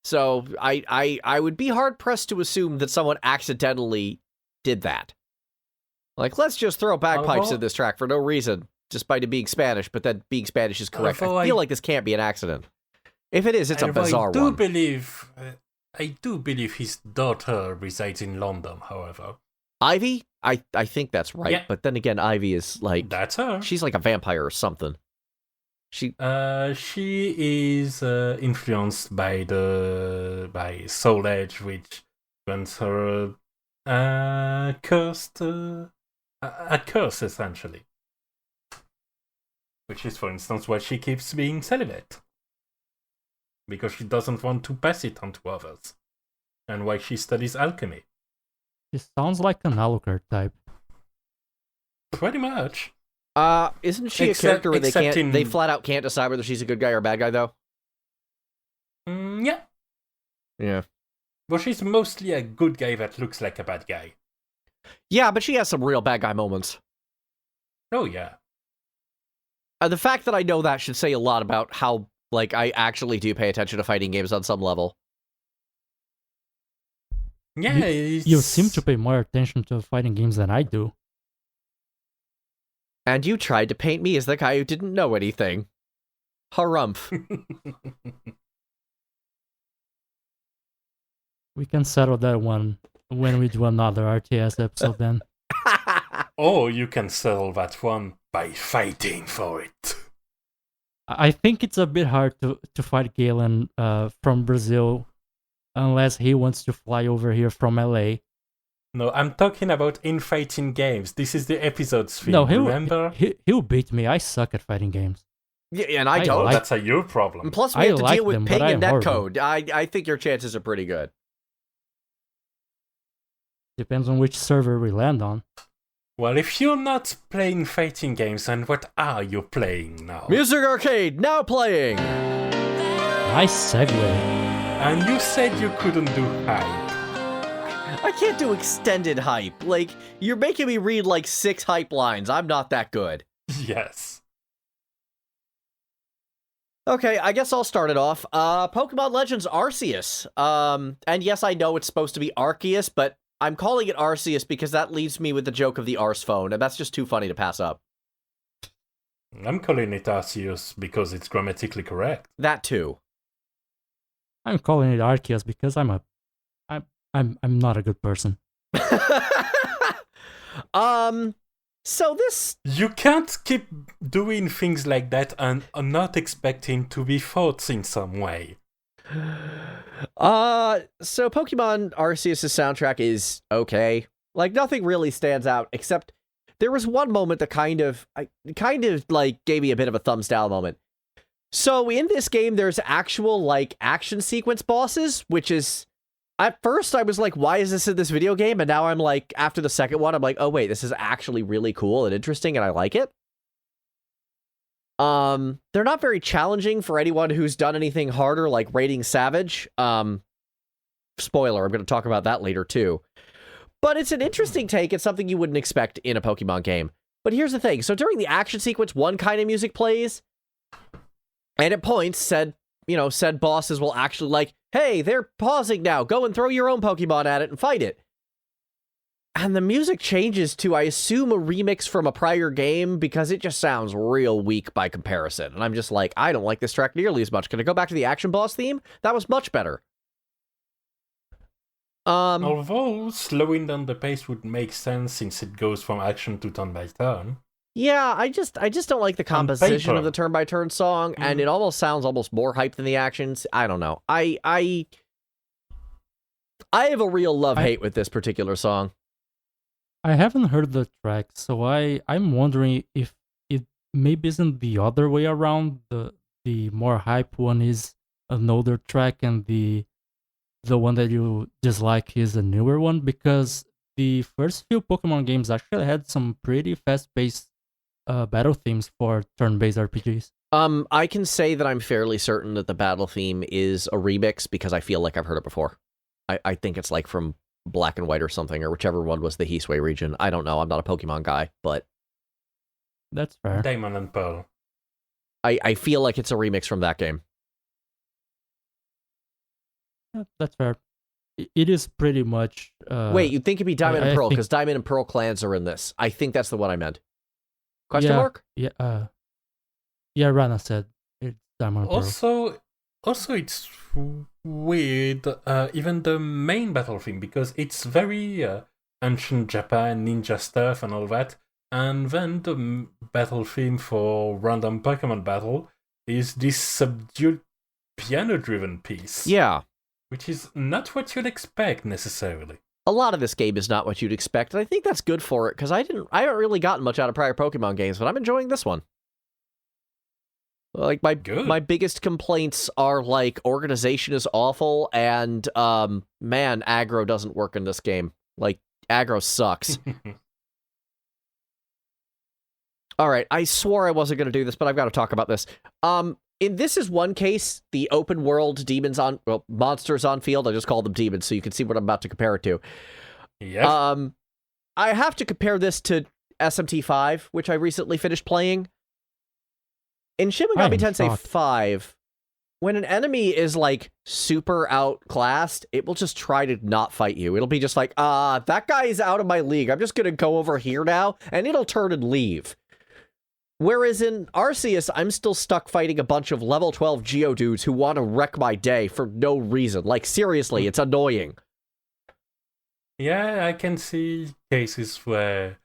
So, I would be hard-pressed to assume that someone accidentally did that. Like, let's just throw bagpipes in this track for no reason, despite it being Spanish, but then being Spanish is correct. I feel like this can't be an accident. If it is, it's a bizarre one. I do believe his daughter resides in London, however. Ivy? I think that's right. Yeah. But then again, Ivy is like... That's her. She's like a vampire or something. She is influenced by Soul Edge, which grants her a curse essentially. Which is, for instance, why she keeps being celibate. Because she doesn't want to pass it on to others. And why she studies alchemy. It sounds like an Alucard type. Pretty much. Isn't she a character where they flat out can't decide whether she's a good guy or a bad guy, though? Yeah. Yeah. Well, she's mostly a good guy that looks like a bad guy. Yeah, but she has some real bad guy moments. Oh, yeah. The fact that I know that should say a lot about how, like, I actually do pay attention to fighting games on some level. Yeah, you seem to pay more attention to fighting games than I do. And you tried to paint me as the guy who didn't know anything. Harumph. We can settle that one when we do another RTS episode then. Or you can settle that one by fighting for it. I think it's a bit hard to fight Galen from Brazil unless he wants to fly over here from LA. No, I'm talking about in fighting games. This is the episode's theme, no, remember? He'll beat me. I suck at fighting games. Yeah, and I don't. That's your problem. And plus, we have to deal with ping and netcode. I think your chances are pretty good. Depends on which server we land on. Well, if you're not playing fighting games, then what are you playing now? Music Arcade, now playing! Nice segue. And you said you couldn't do hype. I can't do extended hype. Like, you're making me read like 6 hype lines. I'm not that good. Yes. Okay, I guess I'll start it off. Pokemon Legends Arceus. And yes, I know it's supposed to be Arceus, but I'm calling it Arceus because that leaves me with the joke of the Arse phone, and that's just too funny to pass up. I'm calling it Arceus because it's grammatically correct. That too. I'm calling it Arceus because I'm not a good person. So this... You can't keep doing things like that and not expecting to be thoughts in some way. So Pokemon Arceus' soundtrack is okay. Like, nothing really stands out, except there was one moment that kind of like gave me a bit of a thumbs down moment. So in this game, there's actual, like, action sequence bosses, which is... At first, I was like, why is this in this video game? And now I'm like, after the second one, I'm like, oh wait, this is actually really cool and interesting, and I like it. They're not very challenging for anyone who's done anything harder, like raiding Savage. Spoiler, I'm going to talk about that later, too. But it's an interesting take. It's something you wouldn't expect in a Pokemon game. But here's the thing. So during the action sequence, one kind of music plays, and at points, said bosses will actually like, hey, they're pausing now. Go and throw your own Pokemon at it and fight it. And the music changes to, I assume, a remix from a prior game because it just sounds real weak by comparison. And I'm just like, I don't like this track nearly as much. Can I go back to the action boss theme? That was much better. Although slowing down the pace would make sense since it goes from action to turn by turn. Yeah, I just don't like the composition of the turn-by-turn song, and it almost sounds almost more hype than the actions. I don't know. I have a real love-hate with this particular song. I haven't heard the track, so I'm wondering if it maybe isn't the other way around. The more hype one is an older track, and the one that you dislike is a newer one, because the first few Pokemon games actually had some pretty fast-paced battle themes for turn-based RPGs. I can say that I'm fairly certain that the battle theme is a remix because I feel like I've heard it before. I think it's like from Black and White or something, or whichever one was the Hisui region. I don't know. I'm not a Pokemon guy, but that's fair. Diamond and Pearl. I feel like it's a remix from that game. Yeah, that's fair. It is pretty much... Wait, you'd think it'd be Diamond and Pearl, because Diamond and Pearl clans are in this. I think that's the one I meant. Question mark? Yeah, Rana said it's Diamond and Pearl. Also, it's weird, even the main battle theme, because it's very ancient Japan, ninja stuff and all that, and then the battle theme for random Pokemon battle is this subdued piano-driven piece. Yeah. Which is not what you'd expect necessarily. A lot of this game is not what you'd expect, and I think that's good for it, because I haven't really gotten much out of prior Pokemon games, but I'm enjoying this one. Like, my biggest complaints are, like, organization is awful, and, man, aggro doesn't work in this game. Like, aggro sucks. Alright, I swore I wasn't going to do this, but I've got to talk about this. This is one case, the open world monsters on field, I just call them demons, so you can see what I'm about to compare it to. Yep. I have to compare this to SMT5, which I recently finished playing. In Shin Megami Tensei 5, when an enemy is, like, super outclassed, it will just try to not fight you. It'll be just like, that guy is out of my league, I'm just gonna go over here now, and it'll turn and leave. Whereas in Arceus, I'm still stuck fighting a bunch of level 12 Geodudes who want to wreck my day for no reason. Like, seriously, it's annoying. Yeah, I can see cases where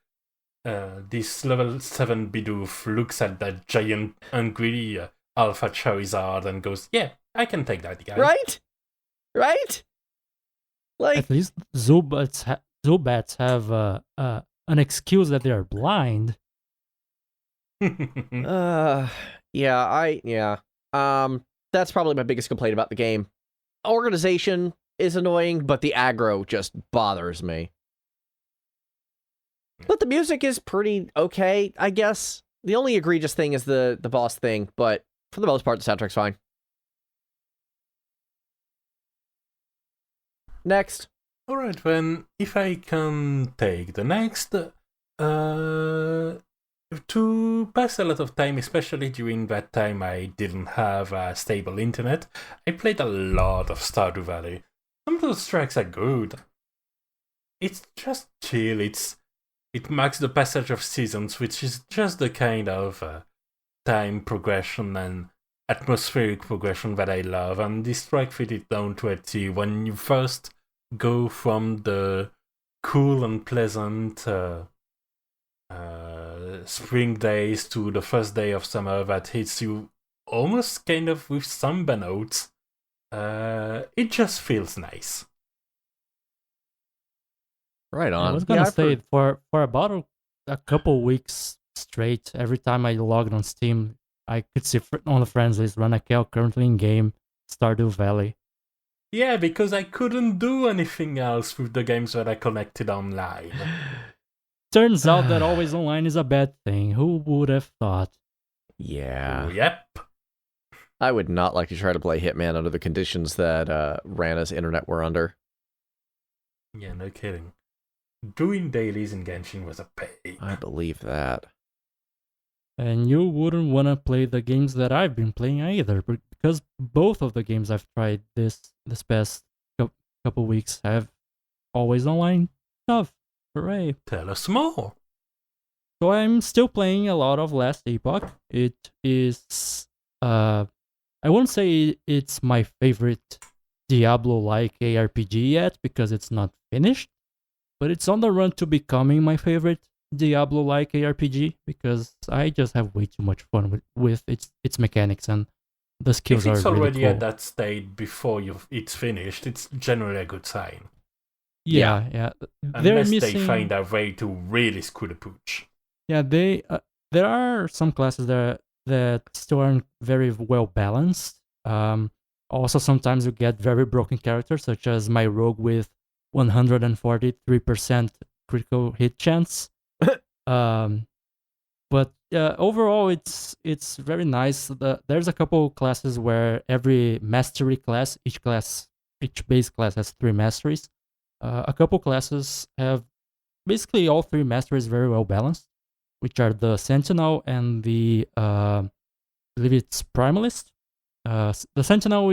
this level 7 Bidoof looks at that giant, angry Alpha Charizard and goes, yeah, I can take that guy. Right? Right? Like, at least Zubats have an excuse that they are blind. Yeah. That's probably my biggest complaint about the game. Organization is annoying, but the aggro just bothers me. But the music is pretty okay, I guess. The only egregious thing is the boss thing, but for the most part, the soundtrack's fine. Next. Alright, then, if I can take the next, to pass a lot of time, especially during that time I didn't have a stable internet, I played a lot of Stardew Valley. Some of those tracks are good. It's just chill, it marks the passage of seasons, which is just the kind of time progression and atmospheric progression that I love, and this track fit it down to a T. When you first go from the cool and pleasant spring days to the first day of summer that hits you almost kind of with samba notes, it just feels nice. Right on. I was gonna say, for about a couple weeks straight, every time I logged on Steam, I could see on the friends list Ranakel currently in game, Stardew Valley. Yeah, because I couldn't do anything else with the games that I connected online. Turns out that always online is a bad thing. Who would have thought? Yeah. Yep. I would not like to try to play Hitman under the conditions that Rana's internet were under. Yeah, no kidding. Doing dailies in Genshin was a pain. I believe that. And you wouldn't want to play the games that I've been playing either, because both of the games I've tried this past couple weeks have always online stuff. Hooray. Tell us more. So I'm still playing a lot of Last Epoch. It is, I won't say it's my favorite Diablo-like ARPG yet, because it's not finished, but it's on the run to becoming my favorite Diablo-like ARPG, because I just have way too much fun with its mechanics, and the skills are really cool. If it's already at that state before it's finished, it's generally a good sign. Yeah. Unless they find a way to really screw the pooch. Yeah, there are some classes that still aren't very well balanced. Also, sometimes you get very broken characters, such as my rogue with 143% critical hit chance. But overall, it's very nice. There's a couple classes where every mastery class, each base class has 3 masteries. A couple classes have basically all 3 masteries very well balanced, which are the Sentinel and the I believe it's Primalist. The Sentinel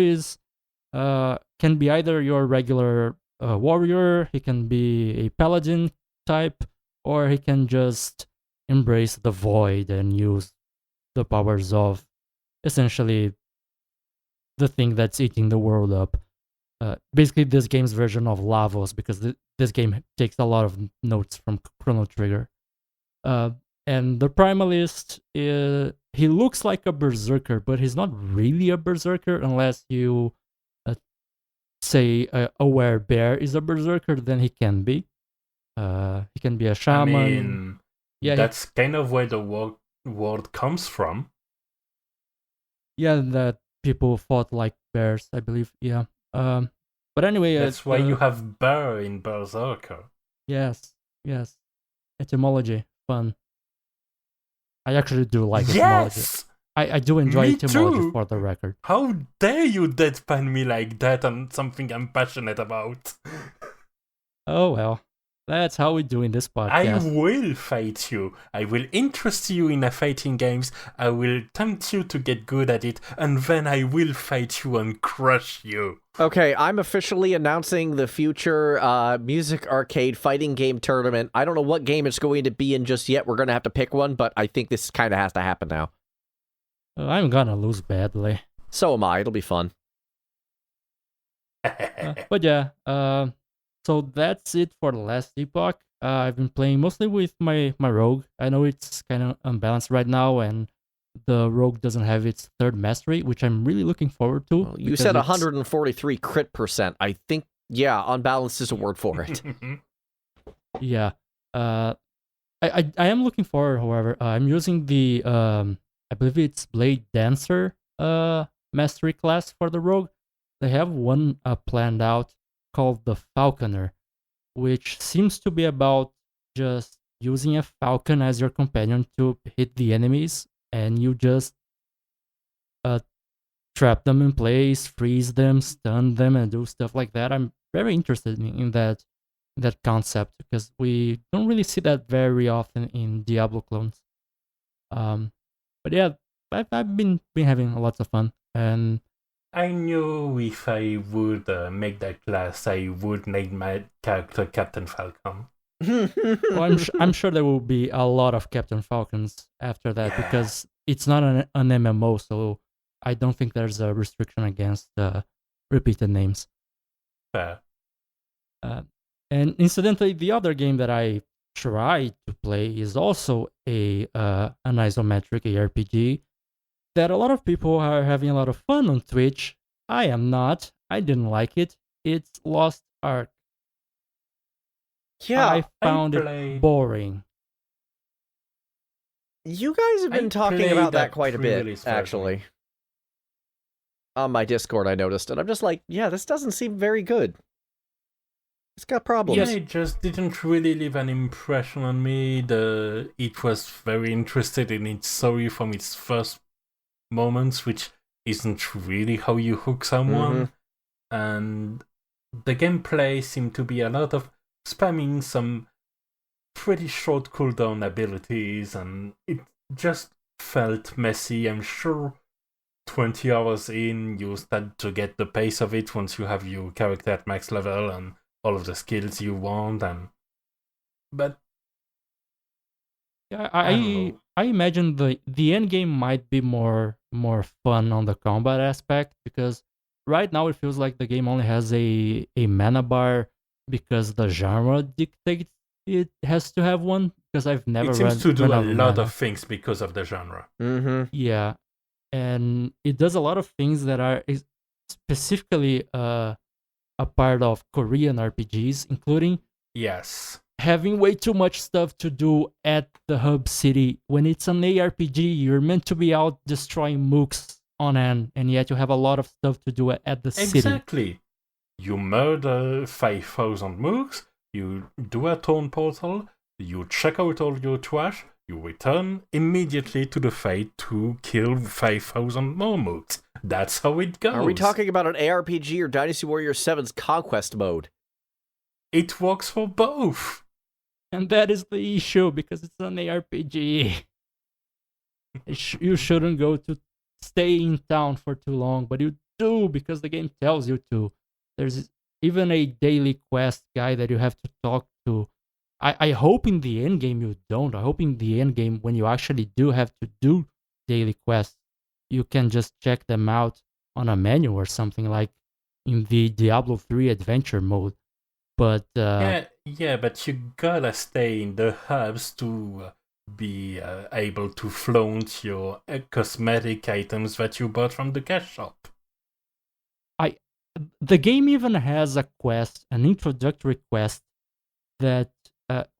can be either your regular warrior, he can be a paladin type, or he can just embrace the void and use the powers of essentially the thing that's eating the world up. Basically, this game's version of Lavos, because this game takes a lot of notes from Chrono Trigger. And the Primalist, he looks like a berserker, but he's not really a berserker unless you say a werebear is a berserker, then he can be. He can be a shaman. I mean, that's kind of where the word comes from. Yeah, that people fought like bears, I believe. Yeah. But anyway, that's why you have bear in Berserker. Yes. Etymology, fun. I actually do like etymology. Yes! I do enjoy Me etymology too. for the record. How dare you deadpan me like that on something I'm passionate about? Oh well, that's how we do in this podcast. I will fight you. I will interest you in fighting games. I will tempt you to get good at it, and then I will fight you and crush you. Okay, I'm officially announcing the future music arcade fighting game tournament. I don't know what game it's going to be in just yet. We're going to have to pick one, but I think this kind of has to happen now. I'm gonna lose badly. So am I. It'll be fun. But yeah, so that's it for the last epoch. I've been playing mostly with my rogue. I know it's kind of unbalanced right now, and the rogue doesn't have its third mastery, which I'm really looking forward to. Well, you said 143 crit percent. I think, yeah, unbalanced is a word for it. Yeah. I am looking forward, however. I'm using the, I believe it's Blade Dancer mastery class for the rogue. They have one planned out called the Falconer, which seems to be about just using a falcon as your companion to hit the enemies, and you just trap them in place, freeze them, stun them, and do stuff like that. I'm very interested in that concept because we don't really see that very often in Diablo clones. But yeah, I've been having lots of fun, and I knew if I would make that class, I would name my character Captain Falcon. Well, I'm sure there will be a lot of Captain Falcons after that because it's not an MMO, so I don't think there's a restriction against repeated names. Fair. And incidentally, the other game that I tried to play is also an isometric ARPG that a lot of people are having a lot of fun on Twitch. I am not. I didn't like it. It's Lost Ark. Yeah, I found it boring. You guys have been talking about that quite a bit, actually. On my Discord, I noticed, and I'm just like, yeah, this doesn't seem very good. It's got problems. Yeah, it just didn't really leave an impression on me. It was very interested in its story from its first moments, which isn't really how you hook someone. And the gameplay seemed to be a lot of spamming some pretty short cooldown abilities, and it just felt messy. I'm sure 20 hours in, you start to get the pace of it once you have your character at max level and all of the skills you want. But yeah, I imagine the end game might be more fun on the combat aspect, because right now it feels like the game only has a mana bar because the genre dictates it has to have one. Because I've never it seems to do a lot of things because of the genre. Yeah, and it does a lot of things that are specifically a part of Korean RPGs, including having way too much stuff to do at the hub city. When it's an ARPG, you're meant to be out destroying mooks on end, and yet you have a lot of stuff to do at the city. Exactly. You murder 5,000 mooks, you do a tone portal, you check out all your trash, you return immediately to the fight to kill 5,000 more mooks. That's how it goes. Are we talking about an ARPG or Dynasty Warrior 7's Conquest mode? It works for both. And that is the issue, because it's an ARPG. You shouldn't go to stay in town for too long, but you do because the game tells you to. There's even a daily quest guy that you have to talk to. I hope in the end game you don't. I hope in the end game, when you actually do have to do daily quests, you can just check them out on a menu or something, like in the Diablo 3 adventure mode. But yeah, but you gotta stay in the hubs to be able to flaunt your cosmetic items that you bought from the cash shop. The game even has a quest, an introductory quest, that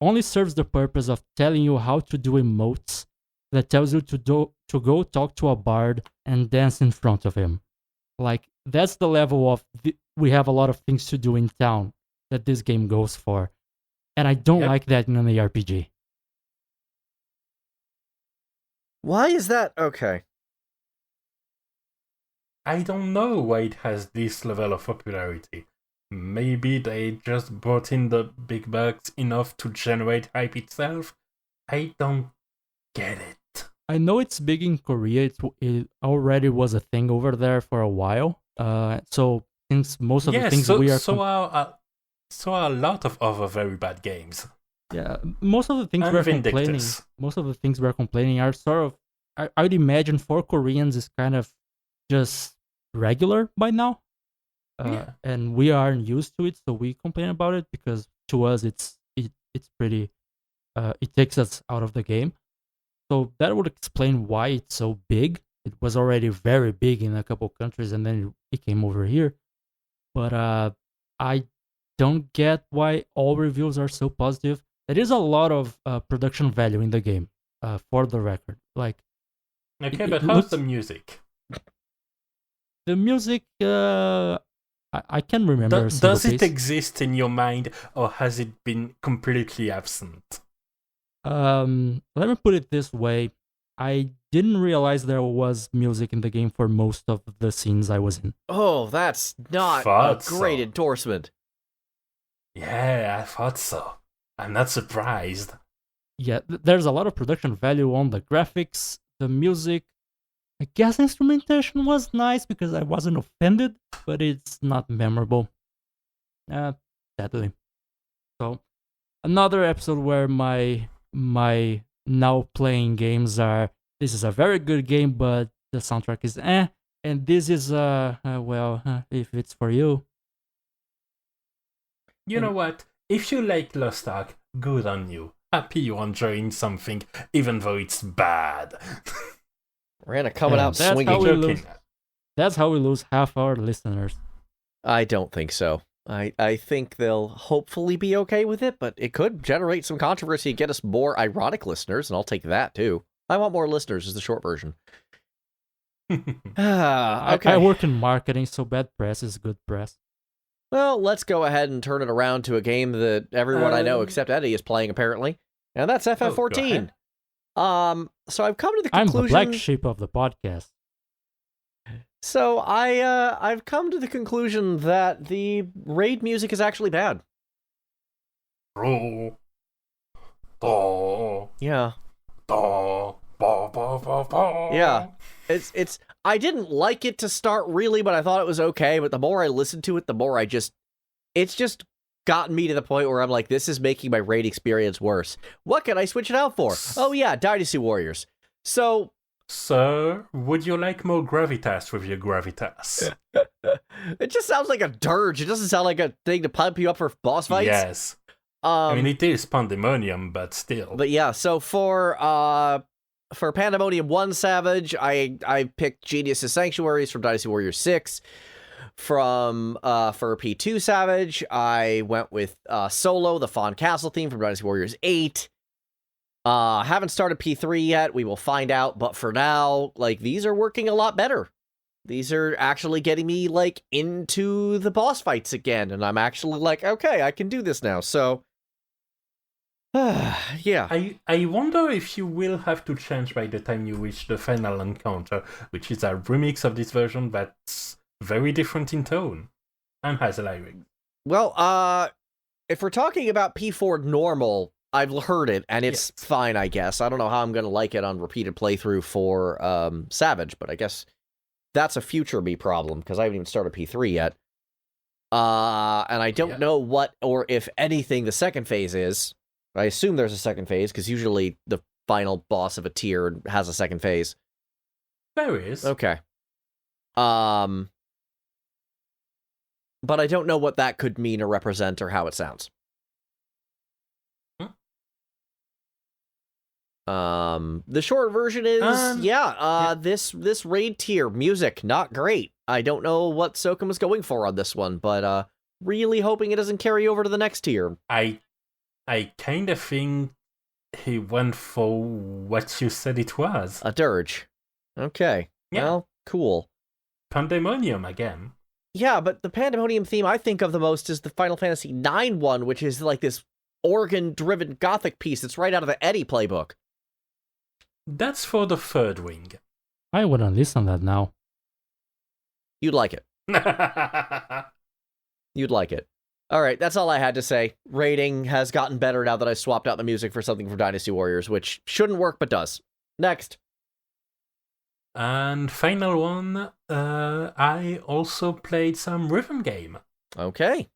only serves the purpose of telling you how to do emotes, that tells you to go talk to a bard and dance in front of him. Like, that's the level of we have a lot of things to do in town that this game goes for. And I don't like that in an ARPG. Why is that? Okay. I don't know why it has this level of popularity. Maybe they just brought in the big bucks enough to generate hype itself? I don't get it. I know it's big in Korea. It already was a thing over there for a while. So since most of the things we are... So are a lot of other very bad games. Yeah, most of the things we're complaining are sort of... I'd imagine for Koreans is kind of just regular by now. And we aren't used to it, so we complain about it because to us it's pretty... it takes us out of the game. So that would explain why it's so big. It was already very big in a couple countries, and then it came over here. But I don't get why all reviews are so positive. There is a lot of production value in the game, for the record. Like, okay, but how's the music? The music, I can remember. Does it exist in your mind, or has it been completely absent? Let me put it this way. I didn't realize there was music in the game for most of the scenes I was in. Oh, that's not a great endorsement. Yeah, I thought so. I'm not surprised. Yeah, there's a lot of production value on the graphics, the music. I guess instrumentation was nice because I wasn't offended, but it's not memorable. Sadly. So, another episode where my now playing games are, this is a very good game, but the soundtrack is and this is if it's for you. You know what? If you like Lost Ark, good on you. Happy you're enjoying something, even though it's bad. Rana coming out swinging. That's how we lose half our listeners. I don't think so. I think they'll hopefully be okay with it, but it could generate some controversy and get us more ironic listeners, and I'll take that too. I want more listeners is the short version. Okay. I work in marketing, so bad press is good press. Well, let's go ahead and turn it around to a game that everyone I know except Eddie is playing, apparently. And that's FF14. So I've come to the conclusion... I'm the black sheep of the podcast. So I've come to the conclusion that the raid music is actually bad. Yeah. Yeah. It's I didn't like it to start really, but I thought it was okay, but the more I listened to it, the more it's just gotten me to the point where I'm like, this is making my raid experience worse. What can I switch it out for? Oh yeah, Dynasty Warriors. So, sir, would you like more gravitas with your gravitas? It just sounds like a dirge. It doesn't sound like a thing to pump you up for boss fights. Yes. I mean, it is pandemonium, but still. But yeah, so for Pandemonium 1 Savage, I picked Genius's Sanctuaries from Dynasty Warriors 6. For P2 Savage, I went with Solo, the Fawn Castle theme from Dynasty Warriors 8. Haven't started P3 yet. We will find out. But for now, like, these are working a lot better. These are actually getting me, like, into the boss fights again. And I'm actually like, okay, I can do this now. So, yeah. I wonder if you will have to change by the time you reach the final encounter, which is a remix of this version that's very different in tone and has a lyric. Well, if we're talking about P4 normal, I've heard it, and it's fine, I guess. I don't know how I'm going to like it on repeated playthrough for Savage, but I guess that's a future me problem, because I haven't even started P3 yet. And I don't know what, or if anything, the second phase is. I assume there's a second phase, because usually the final boss of a tier has a second phase. There is. Okay. But I don't know what that could mean or represent or how it sounds. The short version is this raid tier music not great. I don't know what Soken was going for on this one, but really hoping it doesn't carry over to the next tier. I kind of think he went for what you said it was. A dirge. Okay. Yeah. Well, cool. Pandemonium again. Yeah, but the Pandemonium theme I think of the most is the Final Fantasy IX one, which is like this organ-driven gothic piece that's right out of the Eddie playbook. That's for the third wing. I wouldn't listen to that now. You'd like it. You'd like it. All right, that's all I had to say. Rating has gotten better now that I swapped out the music for something from Dynasty Warriors, which shouldn't work but does. Next. And final one, I also played some rhythm game. Okay.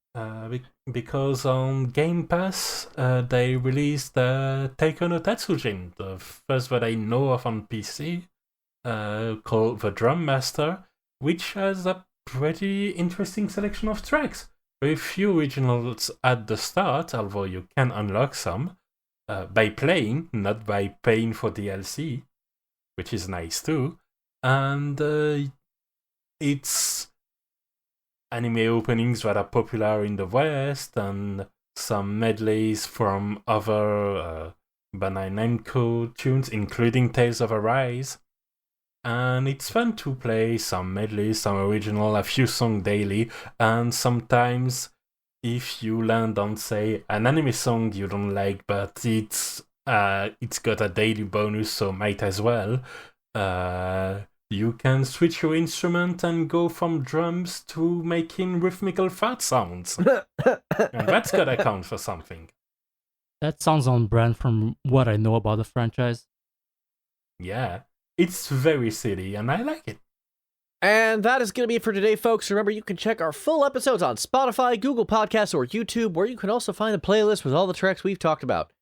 Because on Game Pass, they released Taiko no Tatsujin, the first that I know of on PC, called The Drum Master, which has a pretty interesting selection of tracks. Very few originals at the start, although you can unlock some by playing, not by paying for DLC, which is nice too. And it's anime openings that are popular in the West, and some medleys from other Bandai Namco tunes, including Tales of Arise. And it's fun to play some medleys, some original, a few songs daily, and sometimes if you land on, say, an anime song you don't like, but it's got a daily bonus, so might as well, you can switch your instrument and go from drums to making rhythmical fart sounds. And that's gotta count for something. That sounds on brand from what I know about the franchise. Yeah, it's very silly, and I like it. And that is going to be it for today, folks. Remember, you can check our full episodes on Spotify, Google Podcasts, or YouTube, where you can also find a playlist with all the tracks we've talked about.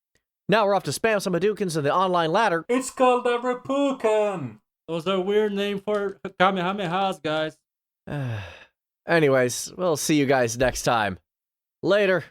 Now we're off to spam some Hadoukens in the online ladder. It's called a Reppuken! Those are weird name for Kamehamehas, guys. Anyways, we'll see you guys next time. Later.